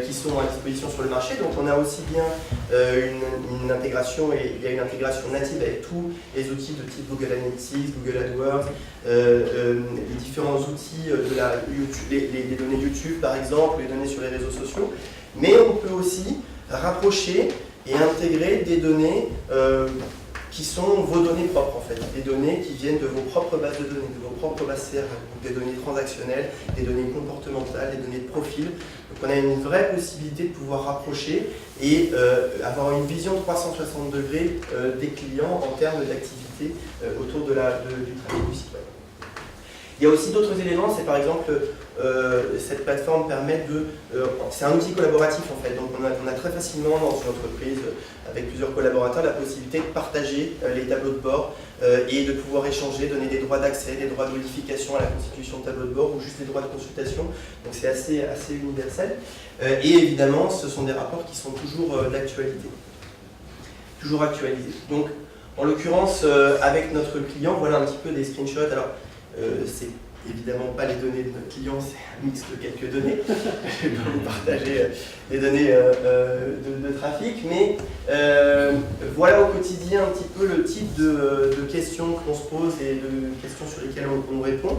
qui sont à disposition sur le marché. Donc on a aussi bien une intégration, et il y a une intégration native avec tous les outils de type Google Analytics, Google AdWords, les différents outils de YouTube, les données YouTube par exemple, les données sur les réseaux sociaux. Mais on peut aussi rapprocher et intégrer des données qui sont vos données propres en fait, des données qui viennent de vos propres bases de données, de vos propres bases CRM, des données transactionnelles, des données comportementales, des données de profil. Donc on a une vraie possibilité de pouvoir rapprocher et avoir une vision 360 degrés des clients en termes d'activité autour du trafic du site web. Il y a aussi d'autres éléments, c'est par exemple, cette plateforme permet c'est un outil collaboratif en fait, donc on a très facilement dans une entreprise avec plusieurs collaborateurs la possibilité de partager les tableaux de bord et de pouvoir échanger, donner des droits d'accès, des droits de modification à la constitution de tableau de bord ou juste des droits de consultation, donc c'est assez universel. Et évidemment, ce sont des rapports qui sont toujours d'actualité, toujours actualisés. Donc, en l'occurrence, avec notre client, voilà un petit peu des screenshots. Alors, c'est évidemment pas les données de notre client, c'est un mix de quelques données. Je vais pas vous partager les données de trafic, mais voilà au quotidien un petit peu le type de questions qu'on se pose et de questions sur lesquelles on répond.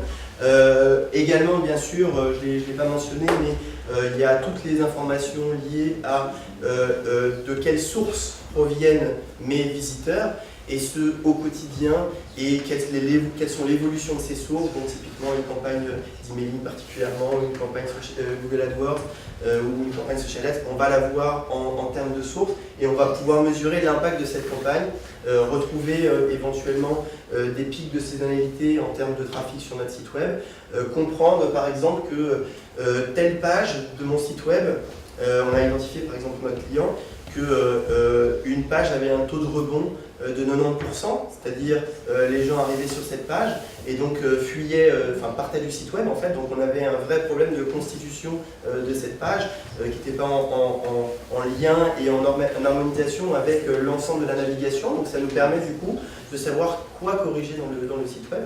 Également, bien sûr, je ne l'ai pas mentionné, mais il y a toutes les informations liées à de quelles sources proviennent mes visiteurs, et ce au quotidien, et quelles sont l'évolution de ces sources, donc typiquement une campagne d'emailing particulièrement, une campagne Google AdWords ou une campagne Social Ads, on va la voir en termes de sources et on va pouvoir mesurer l'impact de cette campagne, retrouver éventuellement des pics de saisonnalité en termes de trafic sur notre site web, comprendre par exemple que telle page de mon site web, on a identifié par exemple notre client, qu'une page avait un taux de rebond de 90%, c'est-à-dire les gens arrivaient sur cette page et donc partaient du site web en fait, donc on avait un vrai problème de constitution de cette page qui n'était pas en lien et en harmonisation avec l'ensemble de la navigation, donc ça nous permet du coup de savoir quoi corriger dans le site web.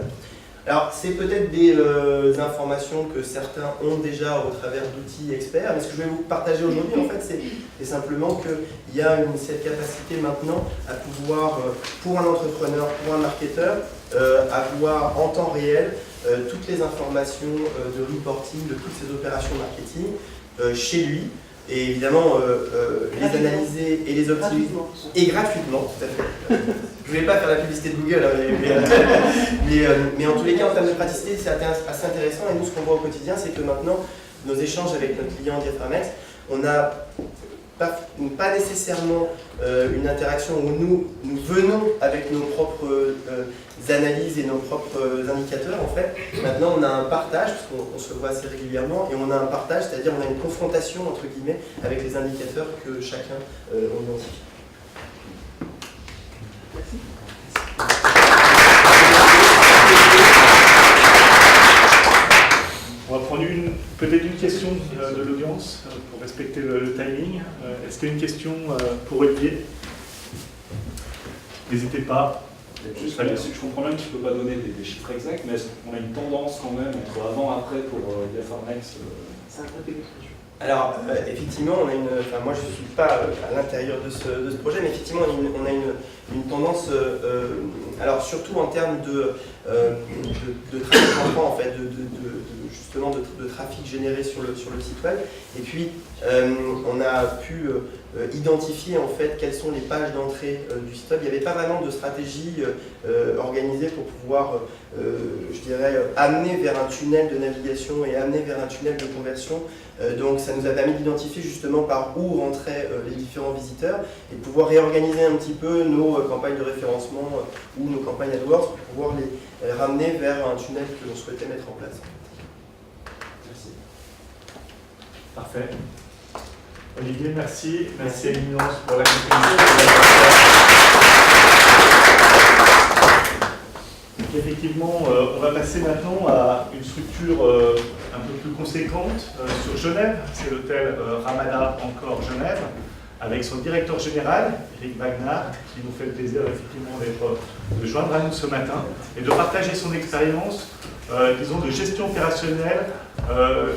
Alors, c'est peut-être des informations que certains ont déjà au travers d'outils experts, mais ce que je vais vous partager aujourd'hui, en fait, c'est simplement qu'il y a cette capacité maintenant à pouvoir, pour un entrepreneur, pour un marketeur, avoir en temps réel toutes les informations de reporting, de toutes ces opérations marketing chez lui, et évidemment les analyser et les optimiser. Et gratuitement, tout à fait. Je ne voulais pas faire la publicité de Google, mais en tous les cas, en termes de praticité, c'est assez intéressant. Et nous, ce qu'on voit au quotidien, c'est que maintenant, nos échanges avec notre client Diaphragmex, on n'a pas nécessairement une interaction où nous venons avec nos propres analyses et nos propres indicateurs. En fait, maintenant, on a un partage, parce qu'on se voit assez régulièrement, et on a un partage, c'est-à-dire on a une confrontation, entre guillemets, avec les indicateurs que chacun identifie. On va prendre peut-être une question de l'audience pour respecter le timing. Est-ce qu'il y a une question pour Olivier? N'hésitez pas. Juste, je comprends bien que tu ne peux pas donner des chiffres exacts, mais est-ce qu'on a une tendance quand même entre avant et après pour Diaphragmex? Alors, effectivement, moi je ne suis pas à l'intérieur de ce projet, mais effectivement, on a une tendance, alors surtout en termes de trafic entrant, en fait, justement de trafic généré sur le site web. Et puis, on a pu identifier en fait quelles sont les pages d'entrée du site web. Il n'y avait pas vraiment de stratégie organisée pour pouvoir, je dirais, amener vers un tunnel de navigation et amener vers un tunnel de conversion. Donc ça nous a permis d'identifier justement par où rentraient les différents visiteurs et de pouvoir réorganiser un petit peu nos campagnes de référencement ou nos campagnes AdWords pour pouvoir les ramener vers un tunnel que l'on souhaitait mettre en place. Merci. Parfait. Olivier, merci. Merci à Éminence pour la contribution. Effectivement, on va passer maintenant à une structure un peu plus conséquente sur Genève. C'est l'hôtel Ramada encore Genève, avec son directeur général, Eric Wagner, qui nous fait le plaisir effectivement de joindre à nous ce matin et de partager son expérience, disons, de gestion opérationnelle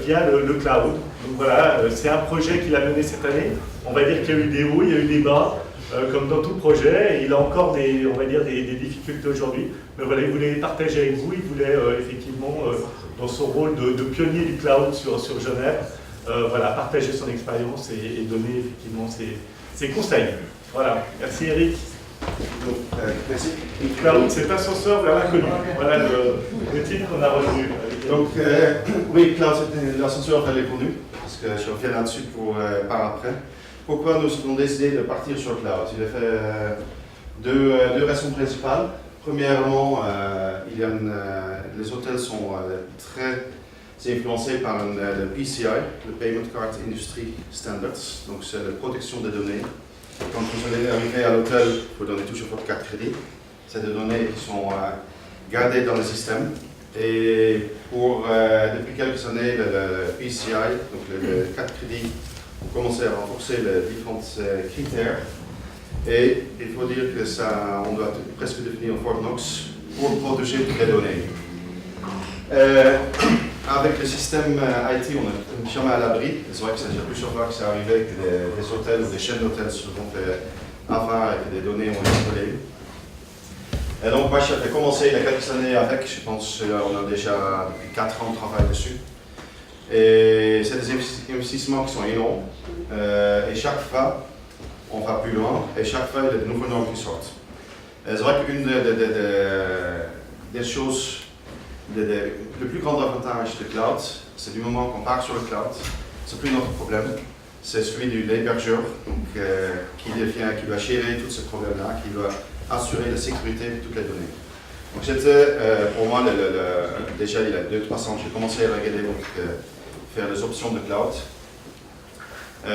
via le cloud. Donc voilà, c'est un projet qu'il a mené cette année. On va dire qu'il y a eu des hauts, il y a eu des bas. Comme dans tout projet, il a encore des difficultés aujourd'hui, mais voilà, il voulait partager avec vous, il voulait effectivement, dans son rôle de pionnier du cloud sur Genève, voilà, partager son expérience et donner effectivement ses conseils. Voilà, merci Eric. Donc, merci. Le cloud, c'est ascenseur vers l'inconnu. Voilà le titre qu'on a retenu. Donc, oui, cloud, c'est l'ascenseur vers l'inconnu, parce que je reviens là-dessus par après. Pourquoi nous avons décidé de partir sur le cloud? Il y a fait deux raisons principales. Premièrement, il y a les hôtels sont très influencés par le PCI, le Payment Card Industry Standards, donc c'est la protection des données. Quand vous allez arriver à l'hôtel, vous donnez toujours votre carte crédit. C'est des données qui sont gardées dans le système. Et depuis quelques années, le PCI, donc le carte crédit, ont commencé à renforcer les différents critères. Et il faut dire que ça, on doit presque devenir Fort Knox pour protéger toutes les données. Avec le système IT, on n'est jamais à l'abri. C'est vrai que ça a plusieurs fois que c'est arrivé que des hôtels ou des chaînes d'hôtels se sont fait avoir et que des données ont été volées. Et donc moi j'ai commencé il y a quelques années avec, je pense on a déjà depuis 4 ans travaillé dessus. Et c'est des investissements qui sont énormes. Et chaque fois, on va plus loin et chaque fois il y a de nouveaux normes qui sortent. C'est vrai qu'une des choses, le plus grand avantage de cloud, c'est du moment qu'on part sur le cloud, c'est plus notre problème, c'est celui de l'hébergeur qui doit gérer tous ces problèmes-là, qui doit assurer la sécurité de toutes les données. Donc c'était pour moi, déjà il y a 2-3 ans, j'ai commencé à regarder faire les options de cloud. À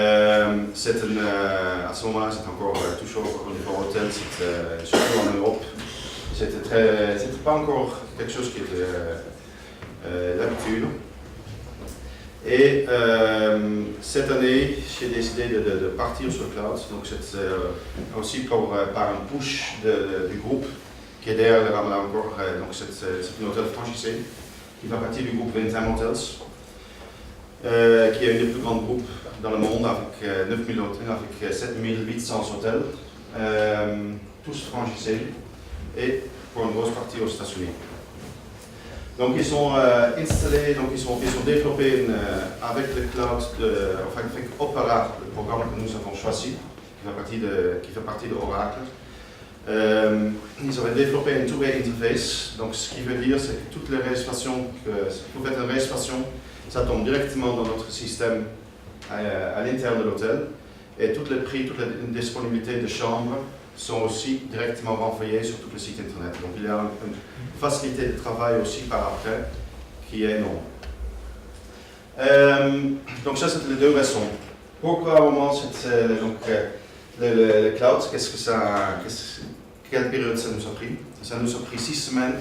ce moment-là, c'était encore toujours au niveau hôtel, surtout en Europe. C'était pas encore quelque chose qui était l'habitude. Et cette année, j'ai décidé de partir sur le cloud. Donc c'est aussi par un push du groupe qui est derrière le Ramadan encore. Donc c'est un hôtel franchisé qui fait partie du groupe Vintem Hotels, qui est un des plus grands groupes dans le monde avec 9000 hôtels, avec 7800 hôtels, tous franchisés et pour une grosse partie aux États-Unis. Donc ils sont installés, donc ils ont développé avec le cloud, avec Opera, le programme que nous avons choisi, qui fait partie de Oracle. Ils avaient développé un two-way interface, donc ce qui veut dire c'est que toutes les réservations, vous faites une réservation, ça tombe directement dans notre système à l'intérieur de l'hôtel, et tous les prix, toutes les disponibilités de chambres sont aussi directement renvoyées sur tout le site internet. Donc il y a une facilité de travail aussi par après qui est énorme. Donc ça c'est les deux raisons. Pourquoi au moment le cloud, quelle période ça nous a pris? Ça nous a pris 6 semaines.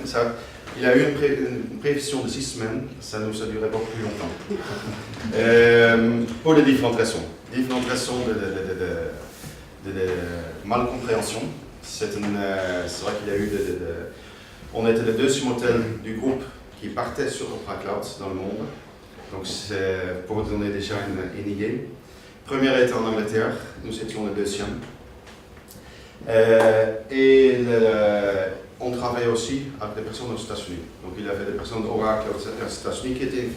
Il y a eu une prévision de 6 semaines, ça nous a duré beaucoup plus longtemps. Pour les différentes raisons. Différentes raisons de malcompréhension. C'est vrai qu'il y a eu on était le deuxième hôtel du groupe qui partait sur Opera Cloud dans le monde. Donc c'est pour vous donner déjà une idée. Première était en Angleterre, nous étions le deuxième. On travaillait aussi avec des personnes aux États-Unis. Donc il y avait des personnes d'Oracle aux États-Unis qui étaient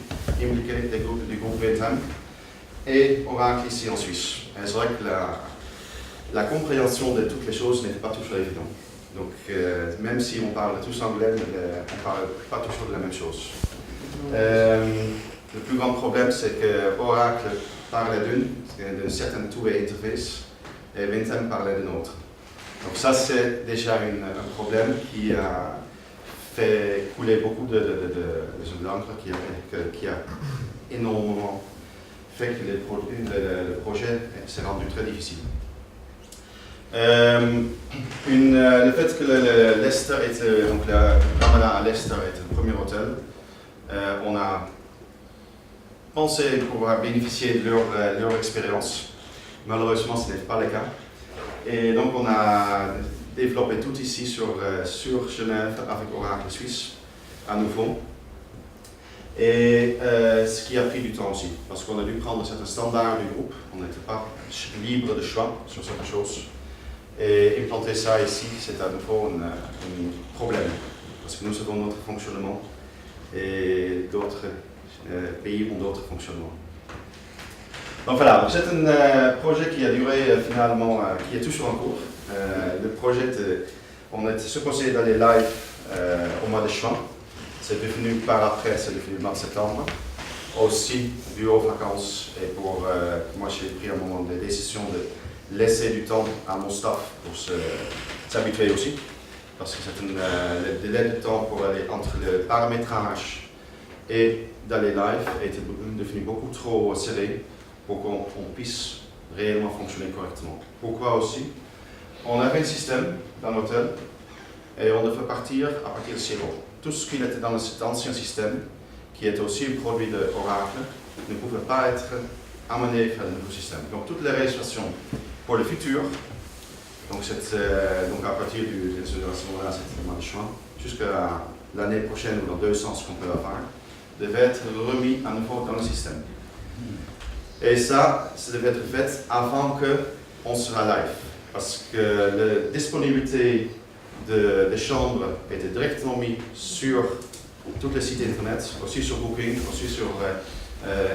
impliquées du groupe Vintem et Oracle ici en Suisse. Et c'est vrai que la compréhension de toutes les choses n'était pas toujours évidente. Donc même si on parle tous anglais, on ne parle pas toujours de la même chose. Le plus grand problème c'est que Oracle parlait d'une certaine two-way interface et Vintem parlait d'une autre. Donc ça c'est déjà un problème qui a fait couler beaucoup de l'encre, qui a énormément fait que le projet s'est rendu très difficile. Le fait que Leicester était, donc le Ramadan à Leicester était le premier hôtel, on a pensé pouvoir bénéficier de leur expérience. Malheureusement, ce n'était pas le cas. Et donc on a développé tout ici sur Genève avec Oracle Suisse, à nouveau. Et ce qui a pris du temps aussi, parce qu'on a dû prendre certains standards du groupe, on n'était pas libre de choix sur certaines choses. Et implanter ça ici, c'est à nouveau un problème, parce que nous avons notre fonctionnement et d'autres pays ont d'autres fonctionnements. Donc voilà, c'est un projet qui a duré finalement, qui est toujours en cours. Le projet, on était supposé d'aller live au mois de juin. C'est devenu par après, c'est devenu le mois de septembre. Aussi, dû aux vacances et pour moi j'ai pris un moment de décision de laisser du temps à mon staff pour s'habituer aussi. parce que c'est le délai de temps pour aller entre le paramétrage et d'aller live est devenu beaucoup trop serré pour qu'on puisse réellement fonctionner correctement. Pourquoi aussi? On avait un système dans l'hôtel et on devait partir à partir de zéro. Tout ce qui était dans cet ancien système, qui était aussi un produit d'Oracle, ne pouvait pas être amené vers le nouveau système. Donc toutes les réservations pour le futur, donc à partir de ce moment-là, c'était le mois de juin, jusqu'à l'année prochaine ou dans 2 ans, ce qu'on peut avoir, devait être remis à nouveau dans le système. Et ça devait être fait avant qu'on sera live, parce que la disponibilité des chambres était directement mise sur tous les sites internet, aussi sur Booking, aussi sur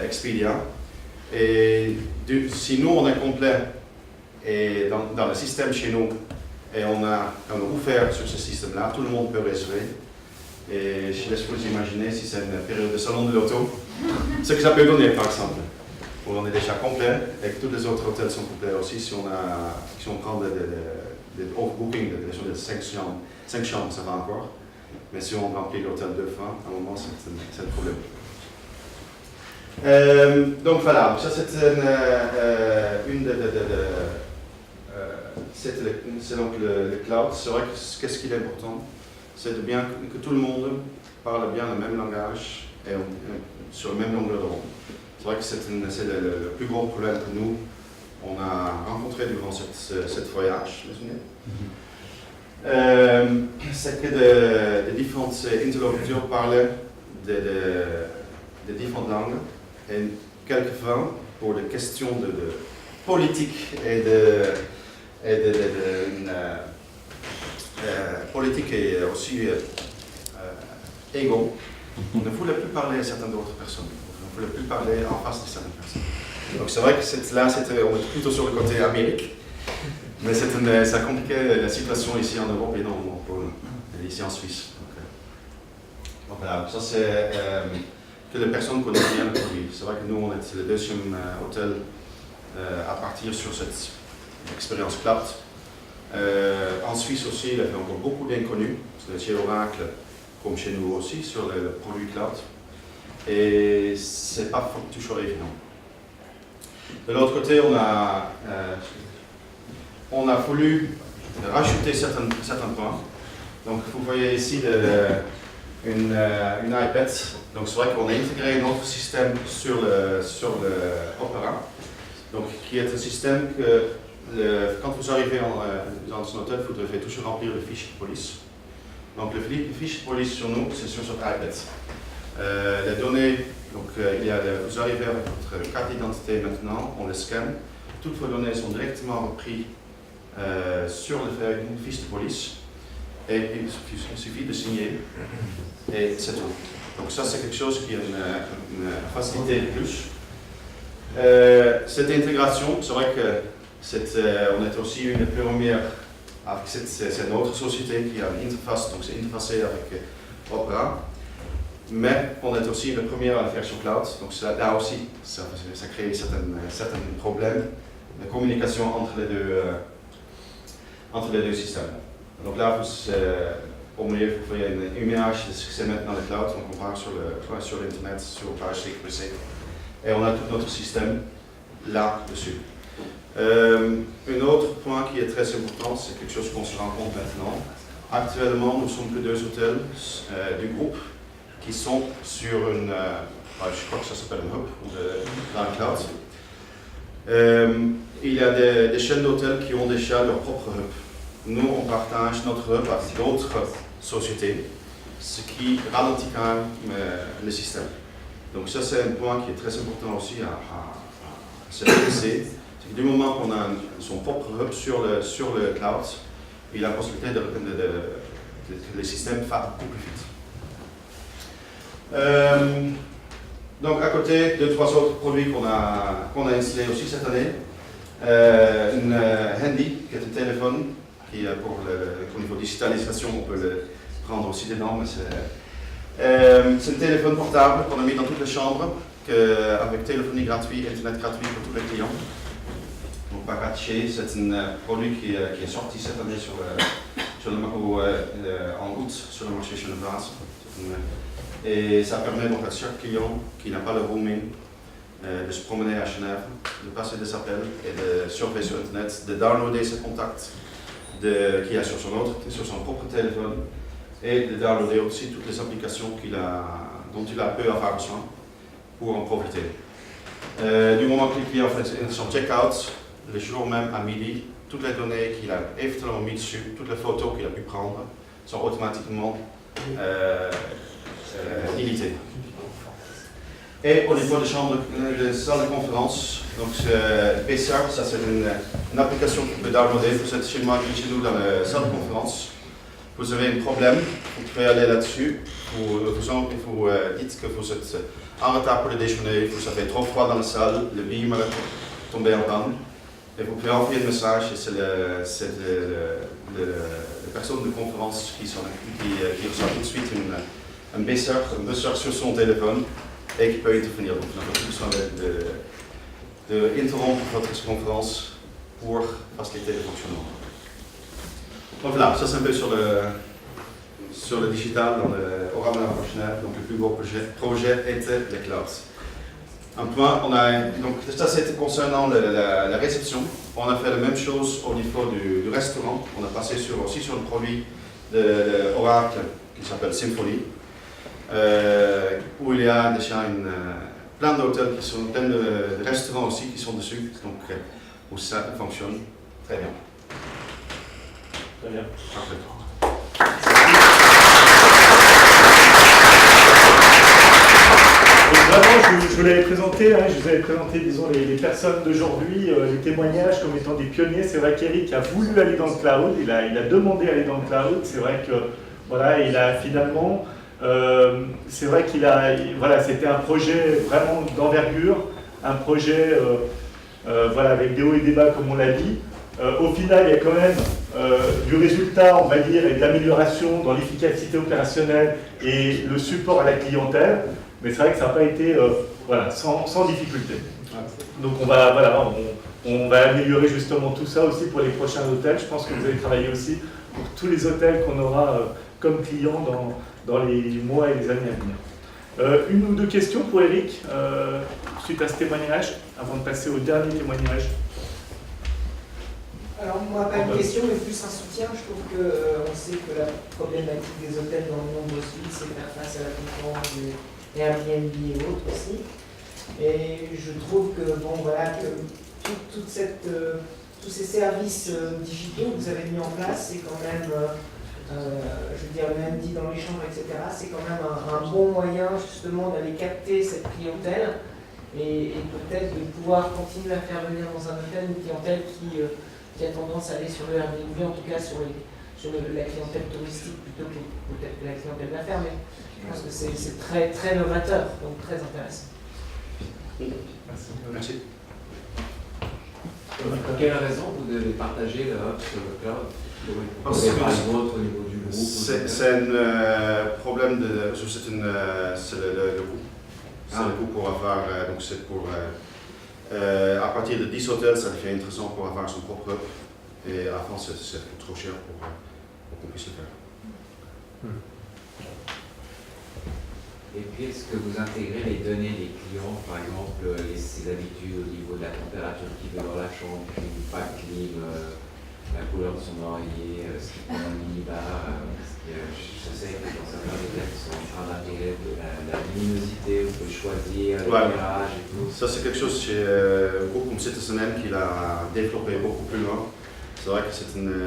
Expedia. Et si nous on est complet et dans le système chez nous et on a ouvert sur ce système-là, tout le monde peut réserver. Et je laisse vous imaginer si c'est une période de salon de l'auto, ce que ça peut donner par exemple. Où on est déjà complet et que tous les autres hôtels sont complets aussi. Si on prend des overbooking, de 5 chambres, ça va encore. Mais si on remplit l'hôtel 2 fois, à un moment, c'est le problème. Donc voilà, ça c'est c'est donc le cloud. C'est vrai que qu'est-ce qui est important, c'est de bien que tout le monde parle bien le même langage et sur le même longueur d'onde. C'est vrai que c'est le plus gros problème que nous on a rencontré durant cette voyage. C'est que les différents interlocuteurs parlaient de différentes langues et quelquefois pour des questions de politique et politique et aussi égo, on ne voulait plus parler à certaines autres personnes. On ne voulait plus parler en face de certaines personnes. Donc c'est vrai que là, on est plutôt sur le côté Amérique, mais ça compliquait la situation ici en Europe et dans le pôle, et ici en Suisse. Donc voilà, ça c'est que les personnes connaissent bien le produit. C'est vrai que nous, on est le deuxième hôtel à partir sur cette expérience cloud. En Suisse aussi, il y avait encore beaucoup d'inconnus, chez Oracle, comme chez nous aussi, sur le produit cloud. Et c'est pas toujours évident. De l'autre côté, on a voulu rajouter certains points. Donc vous voyez ici une iPad. Donc c'est vrai qu'on a intégré notre système sur le Opera, donc qui est un système que quand vous arrivez dans un hôtel, vous devez toujours remplir le fichier de police. Donc le fichier de police sur nous, c'est sur cette iPad. Les données, donc vous arrivez avec votre carte d'identité maintenant, on le scanne. Toutes vos données sont directement reprises sur le fiche de police et il suffit de signer et c'est tout. Donc ça c'est quelque chose qui est une facilité de plus. Cette intégration, c'est vrai que on est aussi une première, c'est notre société qui a une interface, donc c'est interfacé avec Opera. Mais on est aussi le premier à la faire sur cloud, donc là aussi, ça crée certains problèmes de communication entre les deux systèmes. Donc là, au milieu, vous voyez une image de ce que c'est maintenant le cloud, donc on part sur l'internet, sur page sécurisée, et on a tout notre système là-dessus. Un autre point qui est très important, c'est quelque chose qu'on se rend compte maintenant. Actuellement, nous sommes que 2 hôtels du groupe qui sont sur je crois que ça s'appelle un hub dans le cloud. Il y a des chaînes d'hôtels qui ont déjà leur propre hub. Nous, on partage notre hub avec d'autres sociétés, ce qui ralentit quand même le système. Donc ça, c'est un point qui est très important aussi à se laisser. C'est que du moment qu'on a son propre hub sur le cloud, il a la possibilité que le système fasse beaucoup plus vite. Donc à côté, 2-3 autres produits qu'on a installés aussi cette année. Une handy, qui est un téléphone, qui au niveau digitalisation, on peut le prendre aussi dedans, mais c'est un téléphone portable qu'on a mis dans toutes les chambres, avec téléphonie gratuite, internet gratuit pour tous les clients. Donc Parache, c'est un produit qui est sorti cette année sur en août sur le marché genevois. Et ça permet donc à chaque client qui n'a pas le roaming de se promener à Genève, de passer des appels et de surfer sur Internet, de downloader ses contacts qu'il a sur son propre téléphone et de downloader aussi toutes les applications dont il a peu avoir besoin pour en profiter. Du moment que le client fait son check-out, le jour même à midi, toutes les données qu'il a éventuellement mis dessus, toutes les photos qu'il a pu prendre, sont automatiquement illimitées. Et au niveau de salle de conférence, donc PCR, ça c'est une application que vous pouvez downloader. Vous êtes chez nous dans la salle de conférence. Vous avez un problème, vous pouvez aller là-dessus. Vous dites que vous êtes en retard pour le déjeuner, vous avez trop froid dans la salle, le beamer est tombé en panne. Et vous pouvez envoyer un message et c'est la personne de conférence qui reçoit tout de suite un buzzeur sur son téléphone et qui peut intervenir. Donc vous n'avez pas besoin d'interrompre votre conférence pour faciliter le fonctionnement. Donc voilà, ça c'est un peu sur le digital dans le Orama professionnel. Donc le plus gros projet était le cloud. Un point, donc ça c'était concernant la réception. On a fait la même chose au niveau du restaurant. On a passé aussi sur le produit de Oracle qui s'appelle Symfony, où il y a déjà plein d'hôtels plein de restaurants aussi qui sont dessus, donc où ça fonctionne très bien. Très bien. Parfait. Vraiment, je vous l'avais présenté, je vous avais présenté, disons, les personnes d'aujourd'hui, les témoignages comme étant des pionniers. C'est vrai qu'Eric a voulu aller dans le cloud, il a demandé à aller dans le cloud. C'est vrai que, voilà, il a finalement, c'est vrai voilà, c'était un projet vraiment d'envergure, un projet, voilà, avec des hauts et des bas comme on l'a dit. Au final, il y a quand même du résultat, on va dire, et de l'amélioration dans l'efficacité opérationnelle et le support à la clientèle. Mais c'est vrai que ça n'a pas été voilà, sans difficulté. Donc on va améliorer justement tout ça aussi pour les prochains hôtels. Je pense que vous allez travailler aussi pour tous les hôtels qu'on aura comme clients dans les mois et les années à venir. Une ou deux questions pour Eric, suite à ce témoignage, avant de passer au dernier témoignage. Alors moi, pas une question, mais plus un soutien. Je trouve qu'on sait que la problématique des hôtels dans le monde suite, c'est faire face à la concurrence des Airbnb et autres aussi. Et je trouve que, bon, voilà, que tous ces services digitaux que vous avez mis en place, c'est quand même, je veux dire, même dit dans les chambres, etc., c'est quand même un bon moyen justement d'aller capter cette clientèle et peut-être de pouvoir continuer à faire venir dans un hôtel une clientèle qui a tendance à aller sur le Airbnb, en tout cas sur la clientèle touristique plutôt que peut-être la clientèle d'affaires, mais je pense que c'est très, très novateur, donc très intéressant. Merci. Pour quelle raison vous devez partager le hub sur le cloud? Parce que par exemple au niveau du groupe? C'est un problème c'est le coût. C'est le coût pour avoir, donc c'est pour, à partir de 10 hôtels, ça devient intéressant pour avoir son propre hub. Et avant, c'est trop cher pour qu'on puisse le faire. Et puis, est-ce que vous intégrez les données des clients, par exemple, ses habitudes au niveau de la température qu'il veut dans la chambre, pas de clim, la couleur de son oreiller, ce qu'il prend dans le minibar? Je sais que dans certains hôtels qui sont en train d'intégrer de la luminosité, vous pouvez choisir l'éclairage et tout. Ça, c'est quelque chose chez un groupe comme Citizen qu'il a développé beaucoup plus loin. C'est vrai que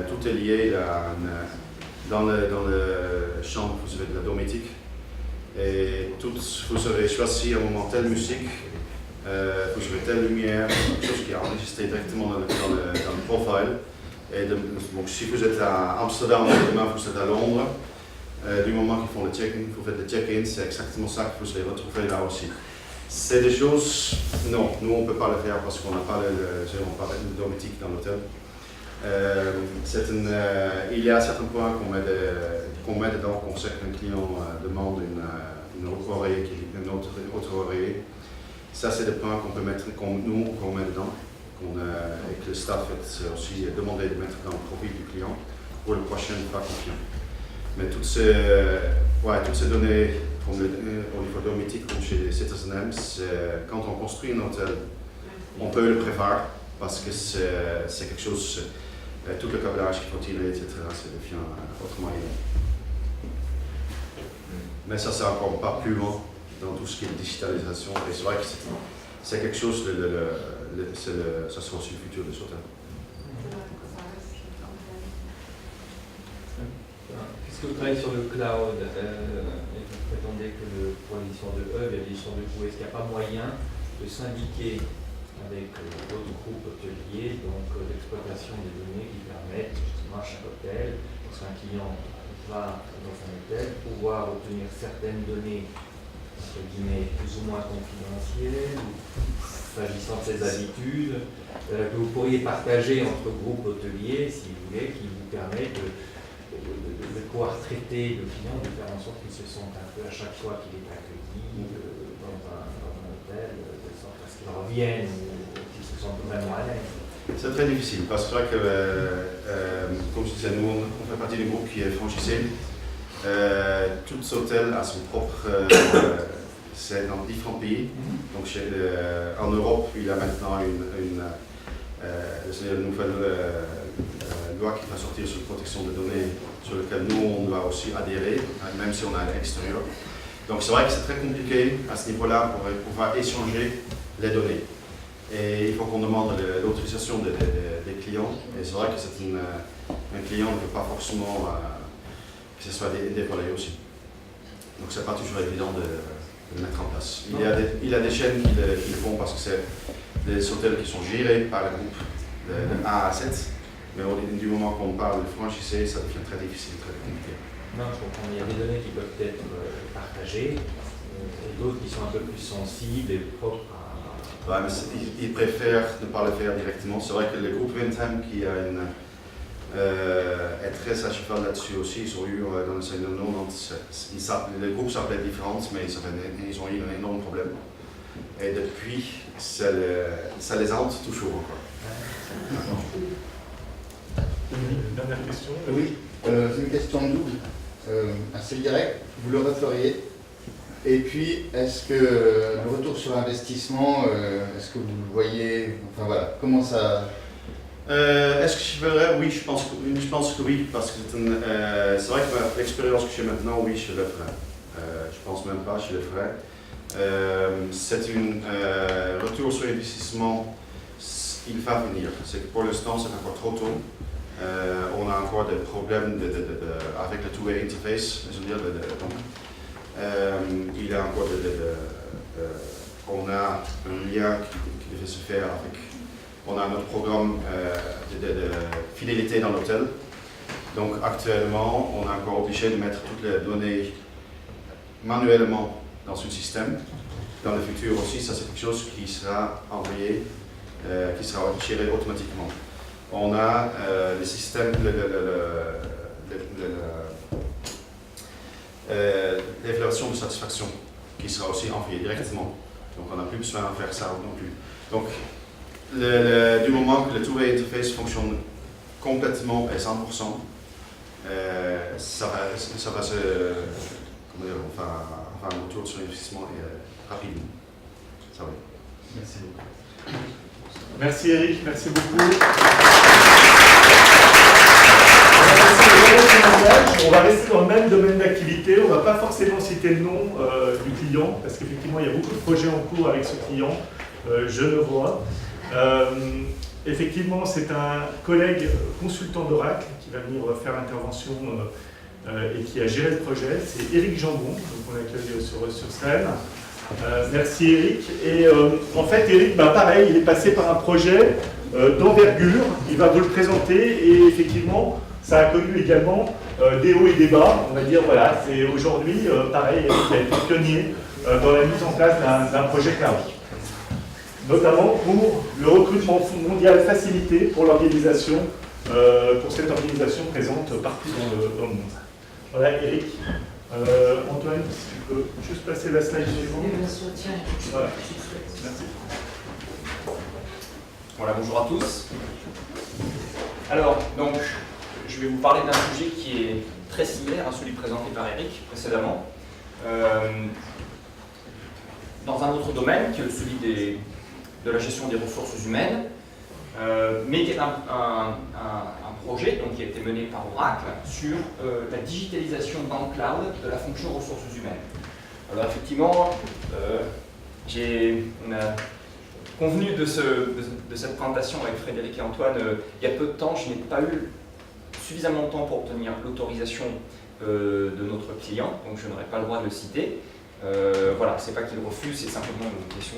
tout est lié dans le champ, vous avez de la domotique. Et vous avez choisi à un moment telle musique, vous avez telle lumière, quelque chose qui est enregistré directement dans le profil. Et donc, si vous êtes à Amsterdam, demain vous êtes à Londres, du moment qu'ils font le check-in, vous faites le check-in, c'est exactement ça que vous allez retrouver là aussi. C'est des choses, non, nous on ne peut pas le faire parce qu'on n'a pas de domotique dans l'hôtel. Il y a certains points qu'on met dedans, qu'on sait qu'un client demande une autre oreiller, Ça, c'est des points qu'on peut mettre, qu'on met dedans, et que le staff est aussi demandé de mettre dans le profil du client. pour la prochaine fois confiant. Mais toutes ces données au niveau domotique, comme chez Citizen-M, quand on construit un hôtel, on peut le prévoir parce que c'est quelque chose, tout le câblage qu'il faut tirer, etc., ça devient autrement évident. Mais ça, c'est encore pas plus loin dans tout ce qui est digitalisation. Et c'est vrai que c'est quelque chose, ça sera aussi le futur de ce hôtel. Puisque vous travaillez sur le cloud et que vous prétendez que pour l'édition de Hub et l'édition de Coût, est-ce qu'il n'y a pas moyen de syndiquer avec d'autres groupes hôteliers l'exploitation des données qui permettent justement à chaque hôtel, lorsqu'un client va dans son hôtel, pouvoir obtenir certaines données entre guillemets plus ou moins confidentielles, s'agissant de ses habitudes, que vous pourriez partager entre groupes hôteliers, si vous voulez, qui vous permettent de pouvoir traiter le client, de faire en sorte qu'il se sente un peu à chaque fois qu'il est accueilli dans un hôtel, de sorte à ce qu'il revienne ou qu'il se sente vraiment à l'aise. C'est très difficile parce que c'est vrai que, comme je disais, nous on fait partie du groupe qui est franchisé. Tout hôtel a son propre, c'est dans différents pays. Donc en Europe, il y a maintenant une nouvelle loi qui va sortir sur la protection des données, sur laquelle nous on doit aussi adhérer, même si on est à l'extérieur. Donc c'est vrai que c'est très compliqué à ce niveau-là pour pouvoir échanger les données. Et il faut qu'on demande l'autorisation des clients. Et c'est vrai que un client ne peut pas forcément que ce soit dévoilé aussi. Donc c'est pas toujours évident de le mettre en place. Il y a des chaînes qui le font parce que c'est des hôtels qui sont gérés par le groupe de A à 7. Mais du moment qu'on parle de franchisé, ça devient très difficile, très compliqué. Non, je comprends. Il y a des données qui peuvent être partagées et d'autres qui sont un peu plus sensibles et propres à... Ouais, mais ils préfèrent ne pas le faire directement. C'est vrai que le groupe Vintem qui a est très à cheval là-dessus aussi, ils ont eu dans les années 90, le groupe s'appelait Différence, mais ils ont eu un énorme problème. Et depuis, ça les hante toujours encore. Une dernière question. Oui, c'est une question double, assez directe. Vous le referiez? Et puis, est-ce que le retour sur investissement, est-ce que vous le voyez, enfin voilà, comment ça... Est-ce que je ferais? Oui, je pense que oui, parce que c'est vrai que l'expérience que j'ai maintenant, oui, je le ferai. Je pense même pas, je le ferai. C'est un retour sur investissement, il va venir. C'est que pour l'instant, c'est encore trop tôt. On a encore des problèmes avec le two-way interface, c'est-à-dire il y a encore on a un lien qui devait se faire avec. On a notre programme de fidélité dans l'hôtel. Donc actuellement, on est encore obligé de mettre toutes les données manuellement dans ce système. Dans le futur aussi, ça c'est quelque chose qui sera envoyé, qui sera géré automatiquement. On a le système, l'évaluation de satisfaction qui sera aussi envoyée directement. Donc on n'a plus besoin de faire ça non plus. Donc du moment que le two-way interface fonctionne complètement et 100%, ça va se, comment dire, enfin un retour sur l'investissement rapidement. Ça va. Merci beaucoup. Merci Eric, merci beaucoup. On va rester dans le même domaine d'activité, on ne va pas forcément citer le nom du client, parce qu'effectivement il y a beaucoup de projets en cours avec ce client, je le vois. Effectivement, c'est un collègue consultant d'Oracle qui va venir faire l'intervention et qui a géré le projet, c'est Eric Jambon, donc on l'accueille sur scène. Merci Eric. Et en fait Eric, pareil, il est passé par un projet d'envergure, il va vous le présenter et effectivement ça a connu également des hauts et des bas, on va dire voilà, c'est aujourd'hui pareil, Eric a été pionnier dans la mise en place d'un projet cloud, notamment pour le recrutement mondial facilité pour l'organisation, pour cette organisation présente partout dans le monde. Voilà Eric. Antoine, si tu peux juste passer la slide suivante. Voilà. Merci. Voilà, bonjour à tous. Alors, donc, je vais vous parler d'un sujet qui est très similaire à celui présenté par Eric précédemment, dans un autre domaine, qui est celui de la gestion des ressources humaines, mais qui est un projet donc, qui a été mené par Oracle sur la digitalisation dans le cloud de la fonction ressources humaines. Alors effectivement, on a convenu de cette présentation avec Frédéric et Antoine il y a peu de temps. Je n'ai pas eu suffisamment de temps pour obtenir l'autorisation de notre client, donc je n'aurai pas le droit de le citer. Voilà, c'est pas qu'il refuse, c'est simplement une question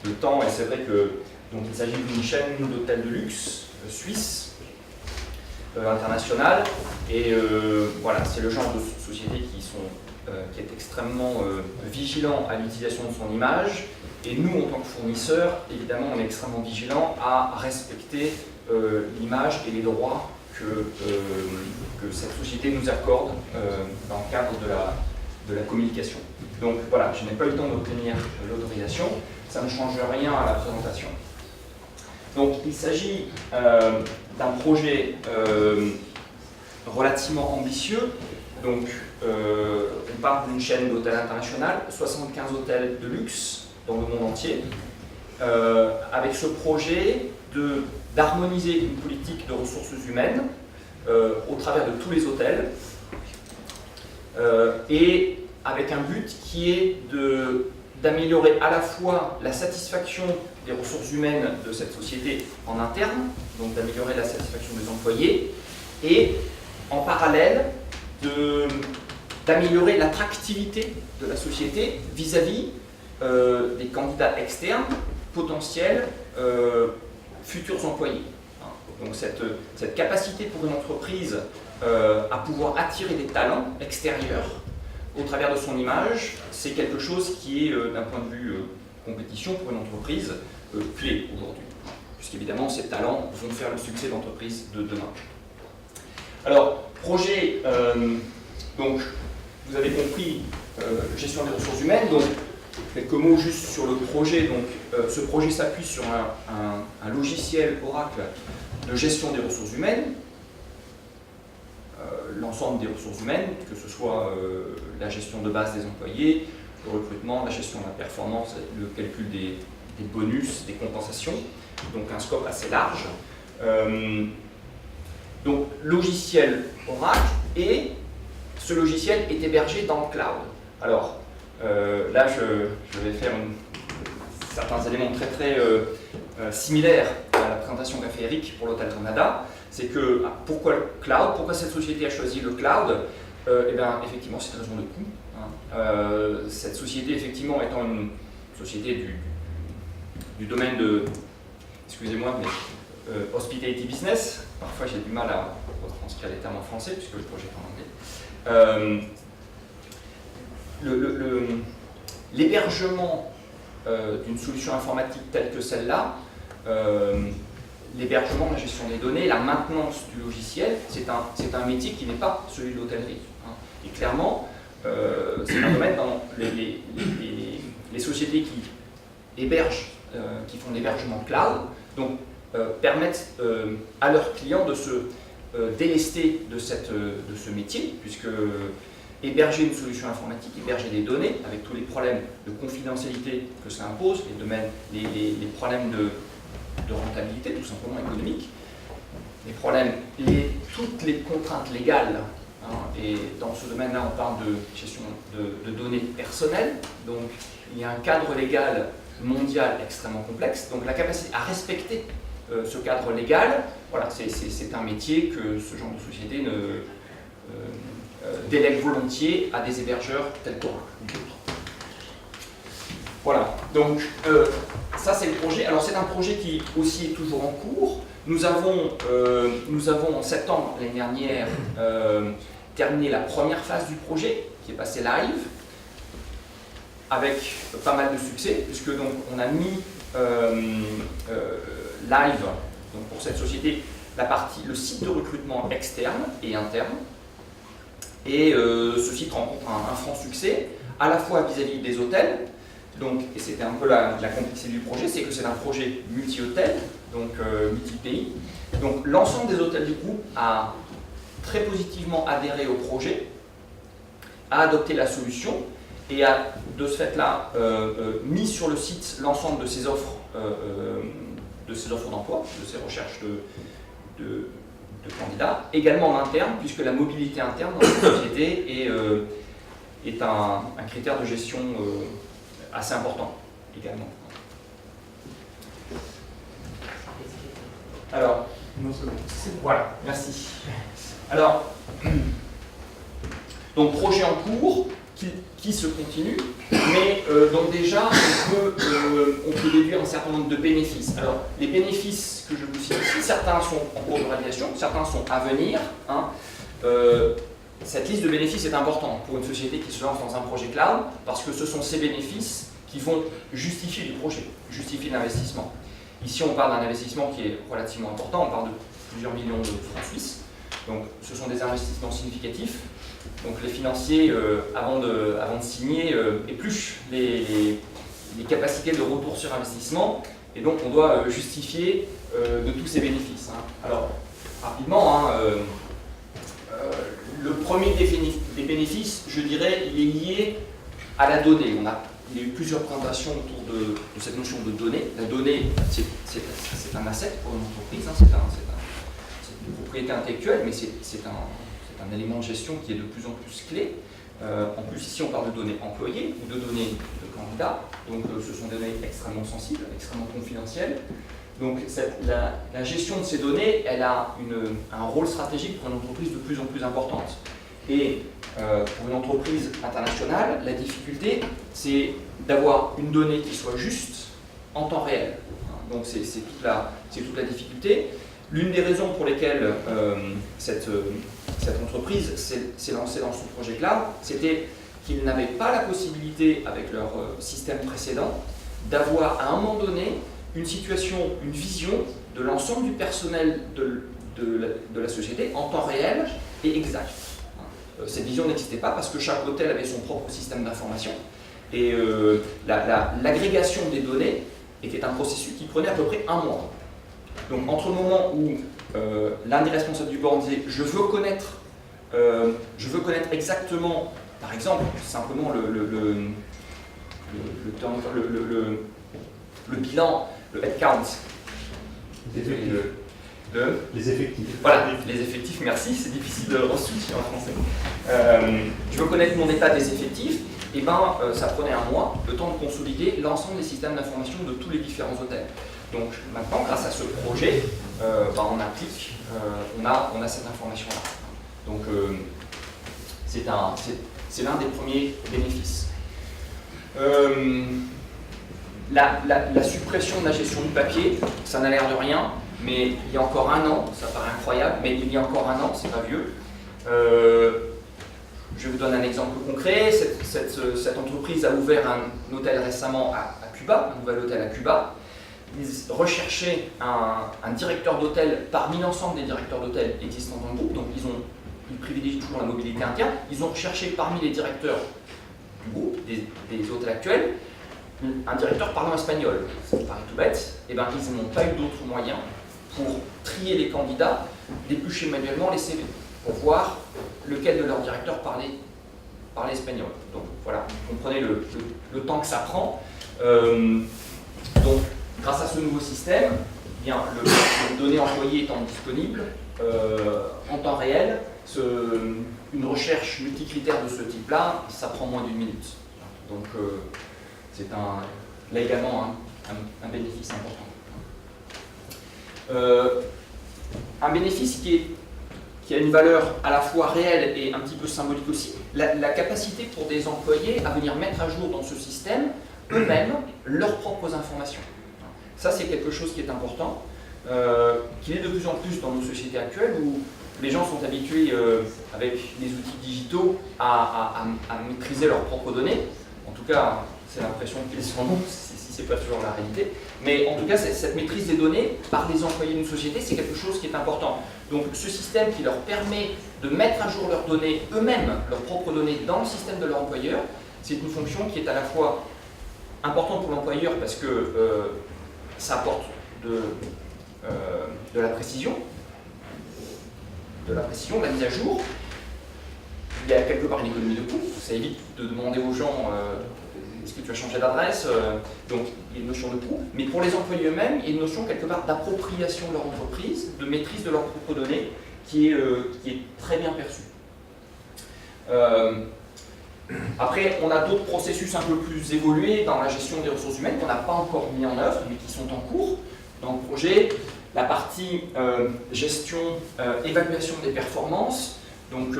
de temps, et c'est vrai que donc, il s'agit d'une chaîne d'hôtels de luxe suisse, internationale, et voilà, c'est le genre de société qui est extrêmement vigilant à l'utilisation de son image, et nous, en tant que fournisseurs, évidemment, on est extrêmement vigilant à respecter l'image et les droits que cette société nous accorde dans le cadre de la communication. Donc voilà, je n'ai pas eu le temps d'obtenir l'autorisation, ça ne change rien à la présentation. Donc il s'agit d'un projet relativement ambitieux. Donc on parle d'une chaîne d'hôtels internationale, 75 hôtels de luxe dans le monde entier, avec ce projet d'harmoniser une politique de ressources humaines au travers de tous les hôtels, et avec un but qui est d'améliorer à la fois la satisfaction des ressources humaines de cette société en interne, donc d'améliorer la satisfaction des employés, et en parallèle d'améliorer l'attractivité de la société vis-à-vis des candidats externes, potentiels, futurs employés. Donc cette capacité pour une entreprise à pouvoir attirer des talents extérieurs au travers de son image, c'est quelque chose qui est, d'un point de vue compétition pour une entreprise, clé aujourd'hui. Puisqu'évidemment, ces talents vont faire le succès d'entreprise de demain. Alors, projet, donc, vous avez compris, gestion des ressources humaines. Donc, quelques mots juste sur le projet. Donc, ce projet s'appuie sur un logiciel Oracle de gestion des ressources humaines. L'ensemble des ressources humaines, que ce soit la gestion de base des employés, le recrutement, la gestion de la performance, le calcul des bonus, des compensations, donc un scope assez large. Donc logiciel Oracle, et ce logiciel est hébergé dans le cloud. Alors là je vais faire certains éléments très similaires à la présentation qu'a fait Eric pour l'Hôtel Granada. C'est que, pourquoi le cloud? Pourquoi cette société a choisi le cloud? Eh bien, effectivement, c'est une raison de coût. Cette société, effectivement, étant une société du domaine de, excusez-moi, mais hospitality business, parfois j'ai du mal à retranscrire les termes en français, puisque le projet est en anglais. L'hébergement d'une solution informatique telle que celle-là, l'hébergement, la gestion des données, la maintenance du logiciel, c'est un métier qui n'est pas celui de l'hôtellerie. Et clairement, c'est un domaine dans les sociétés qui hébergent, qui font l'hébergement cloud, donc permettent à leurs clients de se délester de ce métier, puisque héberger une solution informatique, héberger des données, avec tous les problèmes de confidentialité que ça impose, les problèmes de rentabilité, tout simplement économique, les problèmes, toutes les contraintes légales, et dans ce domaine-là, on parle de gestion de données personnelles, donc il y a un cadre légal mondial extrêmement complexe, donc la capacité à respecter ce cadre légal, voilà, c'est un métier que ce genre de société délègue volontiers à des hébergeurs tels qu'Oracle ou d'autres. Voilà, donc ça c'est le projet. Alors c'est un projet qui aussi est toujours en cours. Nous avons en septembre l'année dernière terminé la première phase du projet qui est passée live avec pas mal de succès, puisque donc on a mis live donc pour cette société le site de recrutement externe et interne. Et ce site rencontre un franc succès, à la fois vis-à-vis des hôtels. Donc, et c'était un peu la complexité du projet, c'est que c'est un projet multi-hôtel, donc multi-pays. Donc l'ensemble des hôtels du groupe a très positivement adhéré au projet, a adopté la solution et a de ce fait-là mis sur le site l'ensemble de ses offres d'emploi, de ses recherches de candidats, également en interne, puisque la mobilité interne dans la société est un critère de gestion assez important également. Alors, voilà, merci. Alors, donc projet en cours qui se continue, mais donc déjà on peut déduire un certain nombre de bénéfices. Alors, les bénéfices que je vous cite ici, certains sont en cours de réalisation, certains sont à venir. Hein. Cette liste de bénéfices est importante pour une société qui se lance dans un projet cloud, parce que ce sont ces bénéfices qui vont justifier du projet, justifier l'investissement. Ici, on parle d'un investissement qui est relativement important, on parle de plusieurs millions de francs suisses. Donc, ce sont des investissements significatifs. Donc, les financiers, avant de signer, épluchent les capacités de retour sur investissement, et donc on doit justifier de tous ces bénéfices. Hein. Alors, rapidement, hein, le premier des bénéfices, je dirais, il est lié à la donnée. Il y a eu plusieurs présentations autour de cette notion de donnée. La donnée, c'est un asset pour une entreprise, hein, c'est une propriété intellectuelle, mais c'est un élément de gestion qui est de plus en plus clé. En plus, ici, on parle de données employées ou de données de candidats. Donc, ce sont des données extrêmement sensibles, extrêmement confidentielles. Donc, la gestion de ces données, elle a un rôle stratégique pour une entreprise de plus en plus importante. Et pour une entreprise internationale, la difficulté, c'est d'avoir une donnée qui soit juste en temps réel. Donc, c'est toute la difficulté. L'une des raisons pour lesquelles cette entreprise s'est lancée dans ce projet cloud, c'était qu'ils n'avaient pas la possibilité, avec leur système précédent, d'avoir à un moment donné une situation, une vision de l'ensemble du personnel de la société en temps réel et exact. Cette vision n'existait pas parce que chaque hôtel avait son propre système d'information et l'agrégation des données était un processus qui prenait à peu près un mois. Donc entre le moment où l'un des responsables du board disait je veux connaître exactement, par exemple, simplement le bilan, le headcount, les effectifs. Voilà, les effectifs, merci, c'est difficile de reswitcher en français. Je veux connaître mon état des effectifs, et ben ça prenait un mois, le temps de consolider l'ensemble des systèmes d'information de tous les différents hôtels. Donc maintenant, grâce à ce projet, on applique, on a cette information-là. Donc c'est l'un des premiers bénéfices. La suppression de la gestion du papier, ça n'a l'air de rien, mais il y a encore un an, ça paraît incroyable, mais il y a encore un an, c'est pas vieux. Je vous donne un exemple concret. Cette entreprise a ouvert un hôtel récemment à Cuba, un nouvel hôtel à Cuba. Ils recherchaient un directeur d'hôtel parmi l'ensemble des directeurs d'hôtel existants dans le groupe, donc ils privilégient toujours la mobilité interne. Ils ont recherché parmi les directeurs du groupe, des hôtels actuels, un directeur parlant espagnol. Ça paraît tout bête, et ben ils n'ont pas eu d'autre moyen pour trier les candidats, d'éplucher manuellement les CV, pour voir lequel de leurs directeurs parlait espagnol. Donc voilà, vous comprenez le temps que ça prend. Donc, grâce à ce nouveau système, eh bien, le données employées étant disponible en temps réel, une recherche multicritère de ce type-là, ça prend moins d'une minute. Donc c'est là également un bénéfice important. Un bénéfice qui a une valeur à la fois réelle et un petit peu symbolique aussi, la capacité pour des employés à venir mettre à jour dans ce système eux-mêmes leurs propres informations. Ça, c'est quelque chose qui est important, qui est de plus en plus dans nos sociétés actuelles où les gens sont habitués, avec les outils digitaux, à maîtriser leurs propres données. En tout cas, c'est l'impression qu'ils en ont, si ce n'est pas toujours la réalité. Mais en tout cas, cette maîtrise des données par les employés d'une société, c'est quelque chose qui est important. Donc ce système qui leur permet de mettre à jour leurs données eux-mêmes, leurs propres données, dans le système de leur employeur, c'est une fonction qui est à la fois importante pour l'employeur parce que ça apporte de la précision, de la précision, de la mise à jour. Il y a quelque part une économie de coût, ça évite de demander aux gens est-ce que tu as changé d'adresse, donc il y a une notion de coût. Mais pour les employés eux-mêmes, il y a une notion quelque part d'appropriation de leur entreprise, de maîtrise de leurs propres données, qui est très bien perçue. Après, on a d'autres processus un peu plus évolués dans la gestion des ressources humaines qu'on n'a pas encore mis en œuvre, mais qui sont en cours dans le projet. La partie gestion, évaluation des performances. Donc,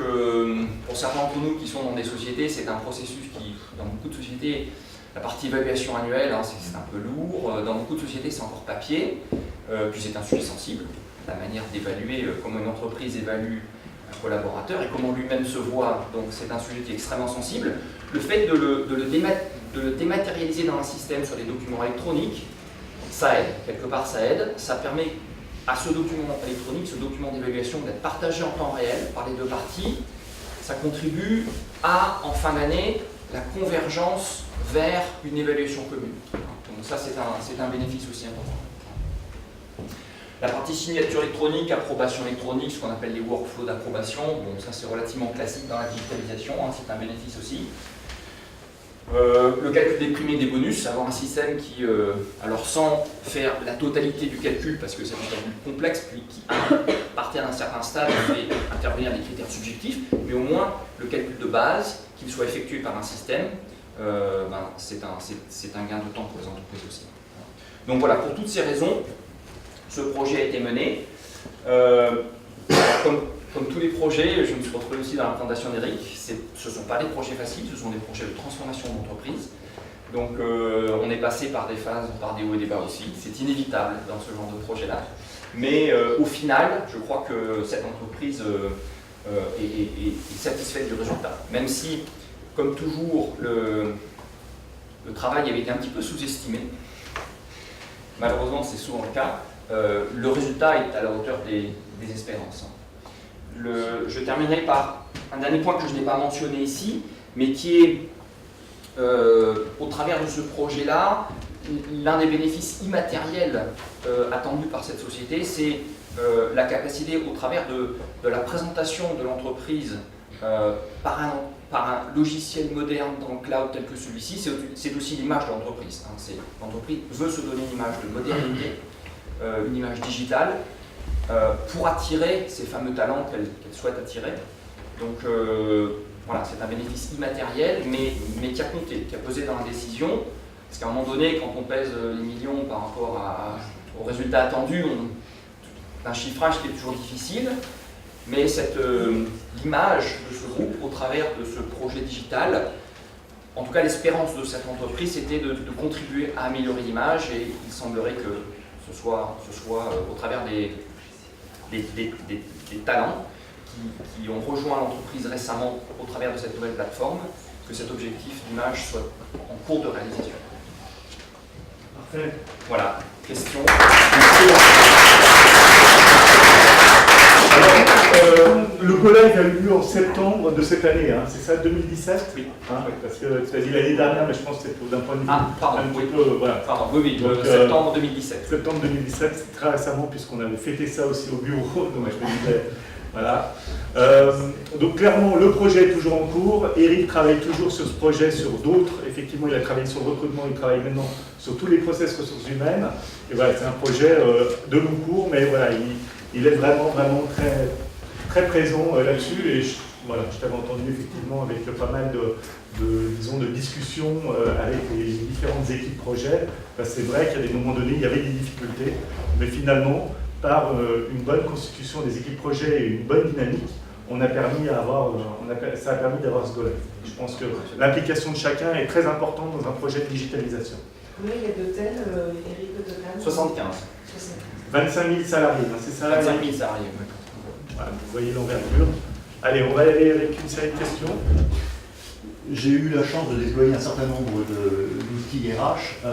pour certains d'entre nous qui sont dans des sociétés, c'est un processus qui, dans beaucoup de sociétés, la partie évaluation annuelle, hein, c'est un peu lourd. Dans beaucoup de sociétés, c'est encore papier. Puis c'est un sujet sensible, la manière d'évaluer comment une entreprise évalue un collaborateur et comment lui-même se voit. Donc, c'est un sujet qui est extrêmement sensible. Le fait de le dématérialiser dans un système sur des documents électroniques, ça aide. Quelque part, ça aide. Ça permet à ce document électronique, ce document d'évaluation, d'être partagé en temps réel par les deux parties. Ça contribue à, en fin d'année, la convergence vers une évaluation commune. Donc ça, c'est un bénéfice aussi important. La partie signature électronique, approbation électronique, ce qu'on appelle les workflows d'approbation, bon, ça c'est relativement classique dans la digitalisation, hein, c'est un bénéfice aussi. Le calcul des primes et des bonus, avoir un système qui, alors sans faire la totalité du calcul, parce que c'est un calcul complexe, puis qui, à partir d'un certain stade, fait intervenir des critères subjectifs, mais au moins le calcul de base, qu'il soit effectué par un système, c'est un gain de temps pour les entreprises aussi. Donc voilà, pour toutes ces raisons, ce projet a été mené. Comme tous les projets, je me suis retrouvé aussi dans la présentation d'Eric, ce ne sont pas des projets faciles, ce sont des projets de transformation d'entreprise. Donc on est passé par des phases, par des hauts et des bas aussi, c'est inévitable dans ce genre de projet-là. Mais au final, je crois que cette entreprise est satisfaite du résultat. Même si, comme toujours, le travail avait été un petit peu sous-estimé. Malheureusement, c'est souvent le cas. Le résultat est à la hauteur des espérances. Je terminerai par un dernier point que je n'ai pas mentionné ici, mais qui est, au travers de ce projet-là, l'un des bénéfices immatériels attendus par cette société, c'est la capacité, au travers de la présentation de l'entreprise par un logiciel moderne dans le cloud tel que celui-ci, c'est aussi l'image de l'entreprise. Hein. L'entreprise veut se donner une image de modernité, une image digitale, pour attirer ces fameux talents qu'elle souhaite attirer. Donc voilà, c'est un bénéfice immatériel, mais qui a compté, qui a pesé dans la décision. Parce qu'à un moment donné, quand on pèse les millions par rapport aux résultats attendus, un chiffrage qui est toujours difficile, mais l'image de ce groupe au travers de ce projet digital, en tout cas l'espérance de cette entreprise, c'était de contribuer à améliorer l'image, et il semblerait que ce soit au travers des talents qui ont rejoint l'entreprise récemment au travers de cette nouvelle plateforme, que cet objectif d'image soit en cours de réalisation. Parfait. Voilà, question. Alors, le go-live a eu lieu en septembre de cette année, hein, c'est ça, 2017 Oui. Hein, parce que tu as dit l'année dernière, mais je pense que c'est d'un point de vue pardon, un petit peu, voilà. Pardon, oui, Donc, septembre 2017. Septembre 2017, c'est très récemment, puisqu'on avait fêté ça aussi au bureau, donc je me disais, voilà. Donc clairement, le projet est toujours en cours. Eric travaille toujours sur ce projet, sur d'autres. Effectivement, il a travaillé sur le recrutement, il travaille maintenant sur tous les process ressources humaines. Et voilà, c'est un projet de long cours, mais voilà, il est vraiment très, très présent là-dessus. Et voilà, je t'avais entendu effectivement avec pas mal de discussions avec les différentes équipes projets. C'est vrai qu'à des moments donnés, il y avait des difficultés, mais finalement, par une bonne constitution des équipes projets et une bonne dynamique, ça a permis d'avoir ce go-live. Je pense que l'implication de chacun est très importante dans un projet de digitalisation. Combien il y a d'hôtels, Eric, au total 75. 25 000 salariés, hein, c'est ça? 25 000 salariés, oui. Voilà, vous voyez l'envergure. Allez, on va aller avec une série de questions. J'ai eu la chance de déployer un certain nombre d'outils RH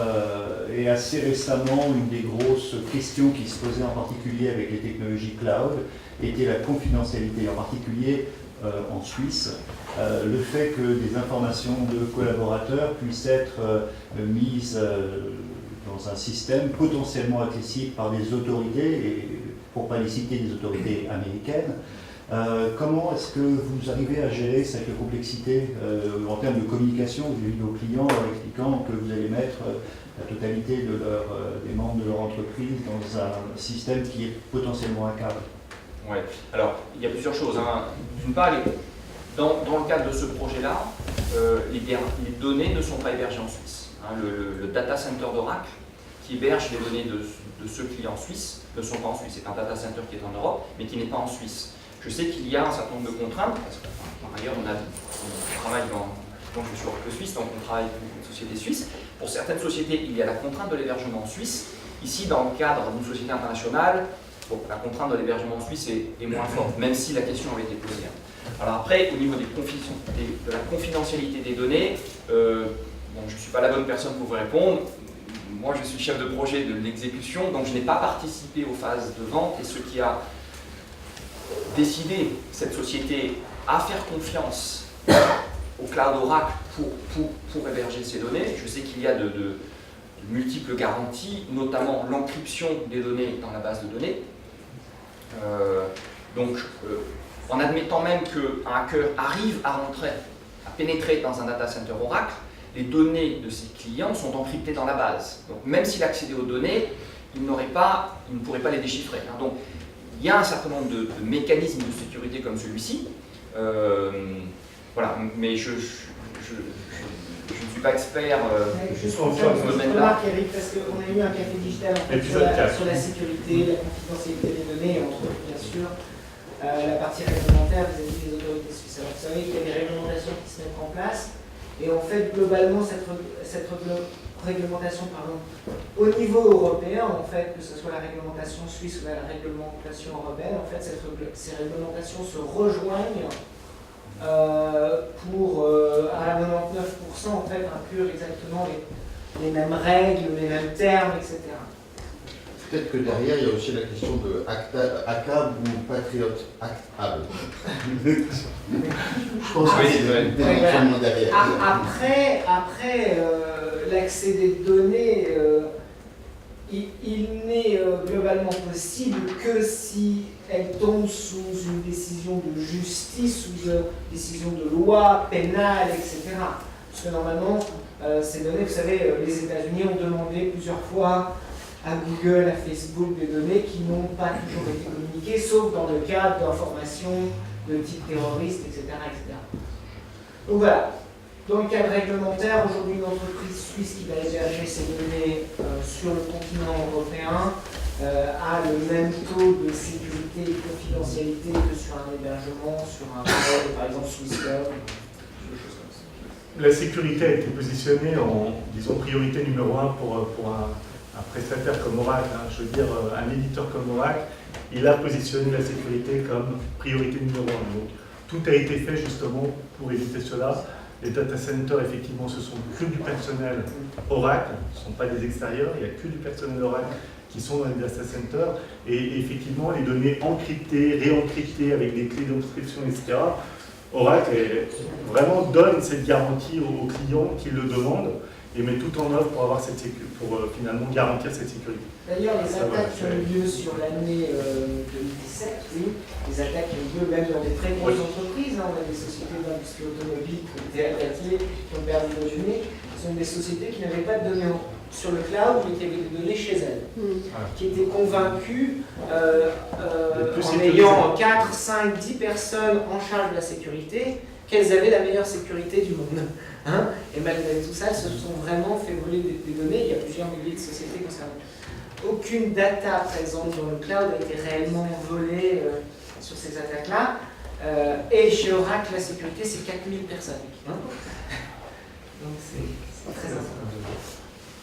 et assez récemment, une des grosses questions qui se posait en particulier avec les technologies cloud était la confidentialité, en particulier en Suisse. Le fait que des informations de collaborateurs puissent être mises dans un système potentiellement accessible par des autorités, et pour ne pas les citer, des autorités américaines, Comment est-ce que vous arrivez à gérer cette complexité en termes de communication vis-à-vis de vos clients, en expliquant que vous allez mettre la totalité des membres de leur entreprise dans un système qui est potentiellement un cadre? Oui, alors il y a plusieurs choses. Hein. D'une part, dans le cadre de ce projet-là, les données ne sont pas hébergées en Suisse. Hein. Le data center d'Oracle, qui héberge les données de ce client suisse, ne sont pas en Suisse. C'est un data center qui est en Europe, mais qui n'est pas en Suisse. Je sais qu'il y a un certain nombre de contraintes, parce que par ailleurs, on travaille donc je suis Oracle Suisse, donc on travaille pour une société suisse. Pour certaines sociétés, il y a la contrainte de l'hébergement en Suisse. Ici, dans le cadre d'une société internationale, bon, la contrainte de l'hébergement en Suisse est moins forte, même si la question avait été posée. Alors après, au niveau de la confidentialité des données, bon, je ne suis pas la bonne personne pour vous répondre. Moi, je suis chef de projet de l'exécution, donc je n'ai pas participé aux phases de vente, et ce qui a décidé cette société à faire confiance au cloud Oracle pour héberger ces données. Je sais qu'il y a de multiples garanties, notamment l'encryption des données dans la base de données. En admettant même qu'un hacker arrive à pénétrer dans un data center Oracle, les données de ses clients sont encryptées dans la base. Donc même s'il accédait aux données, il ne pourrait pas les déchiffrer. Hein. Donc il y a un certain nombre de mécanismes de sécurité comme celui-ci. Voilà, mais je ne suis pas expert juste sur ce domaine-là. Eric, parce qu'on a eu un café digital en fait, sur la sécurité, la confidentialité des données, entre autres, bien sûr, la partie réglementaire vis-à-vis des autorités suisses. Alors, vous savez qu'il y a des réglementations qui se mettent en place, et en fait, globalement, cette réglementation, au niveau européen, en fait, que ce soit la réglementation suisse ou la réglementation européenne, en fait, ces réglementations se rejoignent pour à 99% en fait inclure exactement les mêmes règles, les mêmes termes, etc. Peut-être que derrière, il y a aussi la question de ACAB ou Patriot Act. Je pense que c'est une définition derrière. Après l'accès des données, il n'est globalement possible que si elle tombe sous une décision de justice, sous une décision de loi pénale, etc. Parce que normalement, ces données, vous savez, les États-Unis ont demandé plusieurs fois à Google, à Facebook des données qui n'ont pas toujours été communiquées, sauf dans le cadre d'informations de type terroriste, etc., etc. Donc voilà. Dans le cadre réglementaire, aujourd'hui, une entreprise suisse qui va héberger ces données sur le continent européen a le même taux de sécurité et de confidentialité que sur un hébergement, sur un modèle, par exemple Swisscom, des choses comme ça. La sécurité a été positionnée en, disons, priorité numéro 1 pour un prestataire comme Oracle. Hein. Je veux dire, un éditeur comme Oracle, il a positionné la sécurité comme priorité numéro 1. Donc, tout a été fait justement pour éviter cela. Les data centers, effectivement, ce sont que du personnel Oracle, ce ne sont pas des extérieurs, il n'y a que du personnel Oracle qui sont dans les data centers. Et effectivement, les données encryptées, réencryptées avec des clés d'encryption, etc. Oracle vraiment donne cette garantie aux clients qui le demandent et met tout en œuvre pour avoir cette pour finalement garantir cette sécurité. D'ailleurs, les attaques qui ont eu lieu sur l'année 2017, oui, les attaques qui ont eu lieu même dans des très grosses entreprises, hein, on a des sociétés d'industrie automobile qui ont été attaquées, qui ont perdu des données, ce sont des sociétés qui n'avaient pas de données sur le cloud, mais qui avaient des données chez elles, qui étaient convaincues, en ayant 4, 5, 10 personnes en charge de la sécurité, qu'elles avaient la meilleure sécurité du monde. Hein, et malgré tout ça, elles se sont vraiment fait voler des données. Il y a plusieurs milliers de sociétés concernées. Aucune data présente dans le cloud a été réellement volée sur ces attaques-là. Et chez Oracle, la sécurité, c'est 4000 personnes. Hein. Donc c'est très important.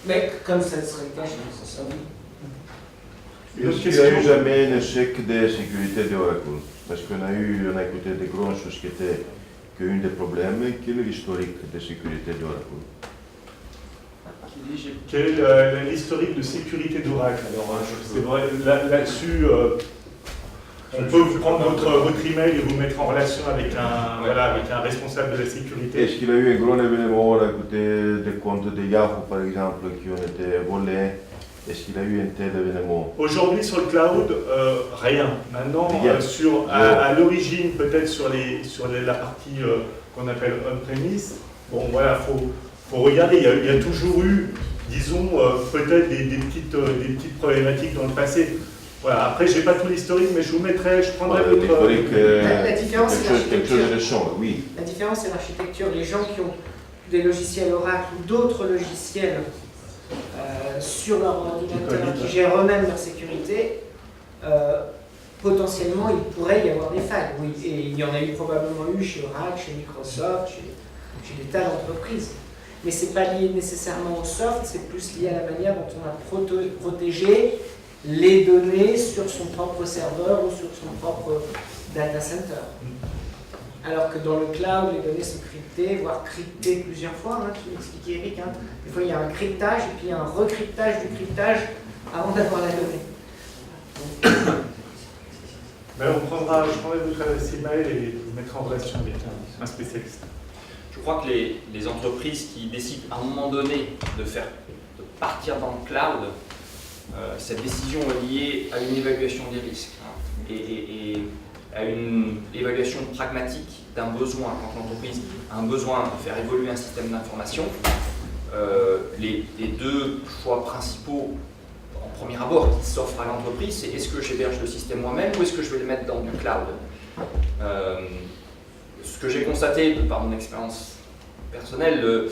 Mais comme ça serait le cas, je pense que ça oui. Est-ce qu'il n'y a eu jamais un échec de sécurité d'Oracle? Parce qu'on a écouté des grandes choses qui étaient qu'un des problèmes, quel est l'historique de sécurité d'Oracle? Quel est l'historique de sécurité d'Oracle? Alors, c'est vrai, là-dessus, on peut vous prendre votre email et vous mettre en relation avec un responsable de la sécurité. Est-ce qu'il y a eu un grand événement à côté des comptes de Yahoo, par exemple, qui ont été volés? Est-ce qu'il a eu un tel événement? Aujourd'hui sur le cloud, rien. Maintenant, à l'origine, peut-être sur la partie qu'on appelle on-premise, bon voilà, faut regarder, il y a toujours eu, disons, peut-être des petites problématiques dans le passé. Voilà, après, je n'ai pas tout l'historique, mais je prendrai votre... La différence, c'est l'architecture. Oui. La différence, c'est l'architecture. Les gens qui ont des logiciels Oracle ou d'autres logiciels sur leur ordinateur qui gèrent eux-mêmes leur sécurité, potentiellement, il pourrait y avoir des failles. Oui, et il y en a eu probablement eu chez Oracle, chez Microsoft, chez des tas d'entreprises. Mais ce n'est pas lié nécessairement au soft, c'est plus lié à la manière dont on a protégé les données sur son propre serveur ou sur son propre data center. Alors que dans le cloud, les données sont cryptées, voire cryptées plusieurs fois, tu l'expliquais Eric. Des fois, il y a un cryptage et puis il y a un recryptage du cryptage avant d'avoir la donnée. Ben, je prendrai votre adresse email et vous mettre en relation avec un spécialiste. Je crois que les entreprises qui décident à un moment donné de partir dans le cloud, cette décision est liée à une évaluation des risques et à une évaluation pragmatique d'un besoin. Quand l'entreprise a un besoin de faire évoluer un système d'information, les deux choix principaux en premier abord qui s'offrent à l'entreprise, c'est est-ce que j'héberge le système moi-même ou est-ce que je vais le mettre dans du cloud. Ce que j'ai constaté par mon expérience personnelle,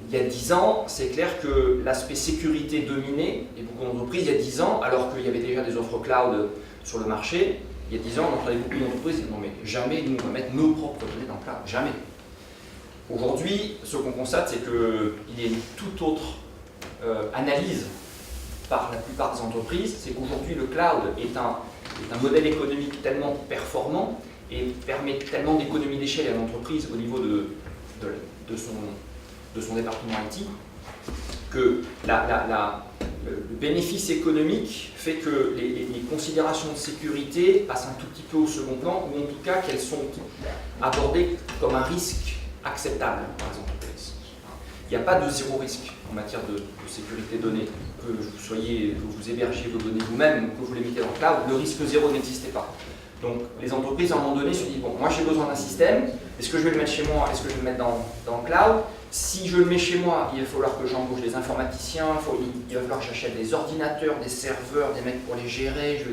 il y a 10 ans, c'est clair que l'aspect sécurité dominait, et beaucoup d'entreprises, il y a 10 ans, alors qu'il y avait déjà des offres cloud sur le marché, il y a 10 ans, on entendait beaucoup d'entreprises dire non mais jamais nous on va mettre nos propres données dans le cloud, jamais. Aujourd'hui, ce qu'on constate, c'est qu'il y a une toute autre analyse par la plupart des entreprises, c'est qu'aujourd'hui le cloud est un modèle économique tellement performant et permet tellement d'économies d'échelle à l'entreprise au niveau de son département IT, que le bénéfice économique fait que les considérations de sécurité passent un tout petit peu au second plan, ou en tout cas qu'elles sont abordées comme un risque acceptable par les entreprises. Il n'y a pas de zéro risque en matière de sécurité donnée, que vous hébergiez vos données vous-même ou que vous les mettez dans le cloud, le risque zéro n'existait pas. Donc les entreprises à un moment donné se disent, bon, moi j'ai besoin d'un système, est-ce que je vais le mettre chez moi, est-ce que je vais le mettre dans le cloud? Si je le mets chez moi, il va falloir que j'embauche des informaticiens, il va falloir que j'achète des ordinateurs, des serveurs, des mecs pour les gérer.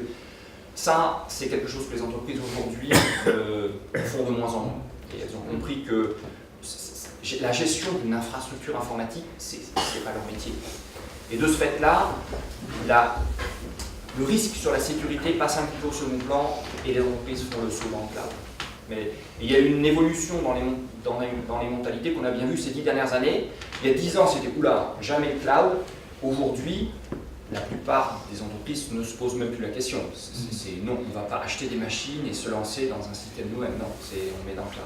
Ça, c'est quelque chose que les entreprises aujourd'hui font de moins en moins. Et elles ont compris que la gestion d'une infrastructure informatique, c'est pas leur métier. Et de ce fait-là, le risque sur la sécurité passe un petit peu au second plan et les entreprises font le saut dans le cloud. Mais il y a eu une évolution dans les mentalités qu'on a bien vu ces 10 dernières années. Il y a 10 ans, c'était oula, jamais le cloud. Aujourd'hui, la plupart des entreprises ne se posent même plus la question. C'est non, on ne va pas acheter des machines et se lancer dans un système nous-mêmes. Non, on met dans le cloud.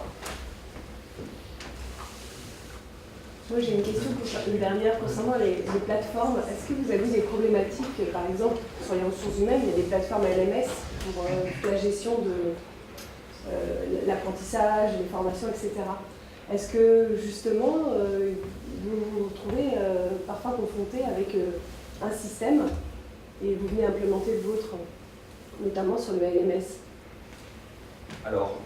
Moi j'ai une question, une dernière concernant les plateformes. Est-ce que vous avez des problématiques, par exemple, sur les ressources humaines, il y a des plateformes LMS pour la gestion de l'apprentissage, les formations, etc. Est-ce que justement vous vous retrouvez parfois confronté avec un système et vous venez implémenter le vôtre, notamment sur le LMS? Alors,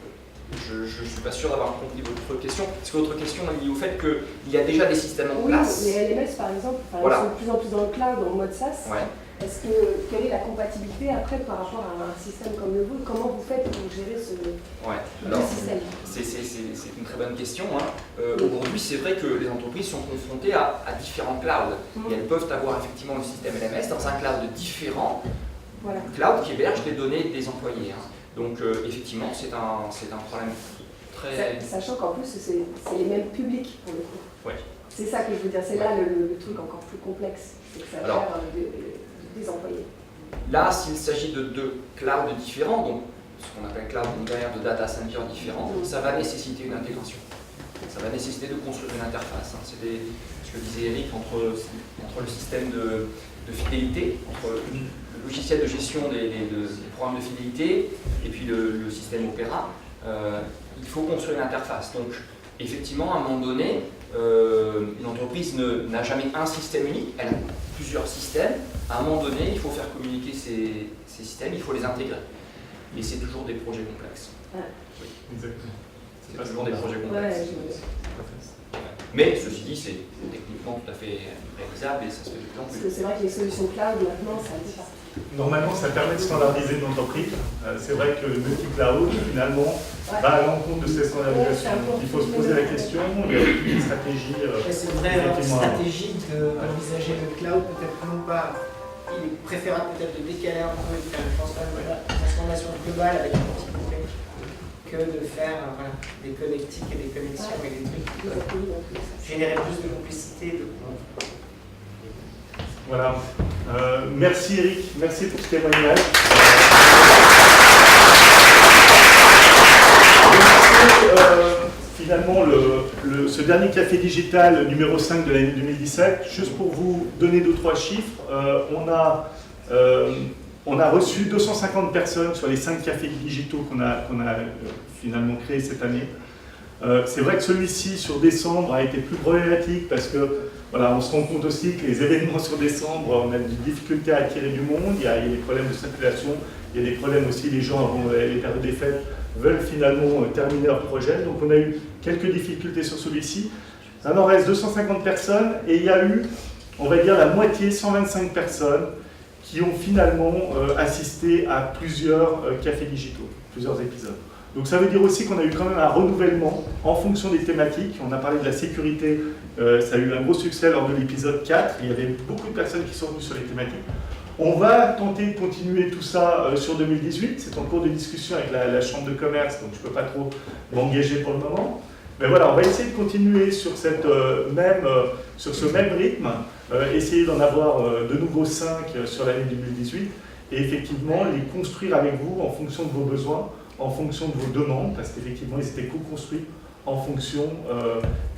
je ne suis pas sûr d'avoir compris votre question. Est-ce que votre question est liée au fait qu'il y a déjà des systèmes en place? Oui, les LMS par exemple, voilà. Ils sont de plus en plus dans le cloud, en mode SaaS. Ouais. Quelle est la compatibilité après par rapport à un système comme le vôtre? Comment vous faites pour gérer ce système? C'est une très bonne question. Aujourd'hui, c'est vrai que les entreprises sont confrontées à différents clouds. Et elles peuvent avoir effectivement le système LMS dans un cloud différent, cloud qui héberge les données des employés. Donc effectivement, c'est un problème très... Sachant qu'en plus, c'est les mêmes publics pour le coup. Ouais. C'est ça que je veux dire, c'est là le truc encore plus complexe, c'est que ça gère des employés. Là, s'il s'agit de deux clouds différents, donc ce qu'on appelle cloud unitaire, de data centers différents, ça va nécessiter une intégration. Ça va nécessiter de construire une interface. C'est ce que disait Eric, entre le système de fidélité, entre le logiciel de gestion des programmes de fidélité et puis le système Opera, il faut construire une interface. Donc, effectivement, à un moment donné, une entreprise n'a jamais un système unique, elle a plusieurs systèmes, à un moment donné, il faut faire communiquer ces systèmes, il faut les intégrer. Et c'est toujours des projets complexes. Ah. Oui. Exactement. C'est pas toujours des projets complexes. Ouais, mais ceci dit, c'est techniquement tout à fait réalisable et ça se fait de plus en parce plus. que c'est vrai que les solutions cloud, maintenant, ça le fait pas. Normalement, ça permet de standardiser une entreprise. C'est vrai que le multi-cloud, finalement, va à l'encontre de ces standardisations. Donc, il faut se poser la question, il y a une stratégie. C'est vrai, stratégique d'envisager le cloud, peut-être non pas. Il est préférable peut-être de décaler un peu et de faire une transformation globale avec un petit couplet que de faire des connectiques et des connexions et des trucs qui peuvent générer plus de complexité. Voilà. Merci Eric, merci pour ce témoignage. Finalement, ce dernier café digital numéro 5 de l'année 2017, juste pour vous donner 2-3 chiffres, on a reçu 250 personnes sur les 5 cafés digitaux qu'on a finalement créés cette année. C'est vrai que celui-ci, sur décembre, a été plus problématique parce que voilà, on se rend compte aussi que les événements sur décembre, on a des difficultés à attirer du monde, il y a des problèmes de circulation, il y a des problèmes aussi, les gens avant les périodes des fêtes veulent finalement terminer leur projet. Donc on a eu quelques difficultés sur celui-ci. Il en reste 250 personnes et il y a eu, on va dire, la moitié, 125 personnes qui ont finalement assisté à plusieurs cafés digitaux, plusieurs épisodes. Donc ça veut dire aussi qu'on a eu quand même un renouvellement en fonction des thématiques. On a parlé de la sécurité, ça a eu un gros succès lors de l'épisode 4. Il y avait beaucoup de personnes qui sont venues sur les thématiques. On va tenter de continuer tout ça sur 2018. C'est en cours de discussion avec la Chambre de commerce, donc je ne peux pas trop m'engager pour le moment. Mais voilà, on va essayer de continuer sur, sur ce même rythme, essayer d'en avoir de nouveau 5 sur l'année 2018, et effectivement les construire avec vous en fonction de vos besoins, en fonction de vos demandes, parce qu'effectivement ils étaient co-construits en fonction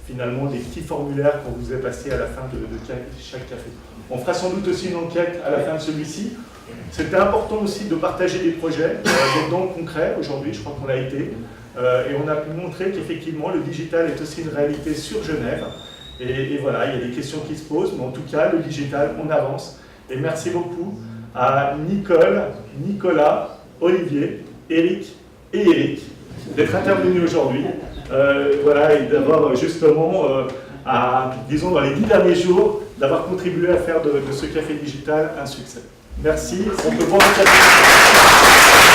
finalement des petits formulaires qu'on vous a passés à la fin de chaque café. On fera sans doute aussi une enquête à la fin de celui-ci. C'était important aussi de partager des projets, d'être dans le concret. Aujourd'hui, je crois qu'on l'a été. Et on a pu montrer qu'effectivement le digital est aussi une réalité sur Genève. Et voilà, il y a des questions qui se posent, mais en tout cas, le digital, on avance. Et merci beaucoup à Nicole, Nicolas, Olivier, Eric et Eric d'être intervenus aujourd'hui. Voilà, et d'avoir justement, disons dans les 10 derniers jours, d'avoir contribué à faire de ce café digital un succès. Merci, on peut voir le café.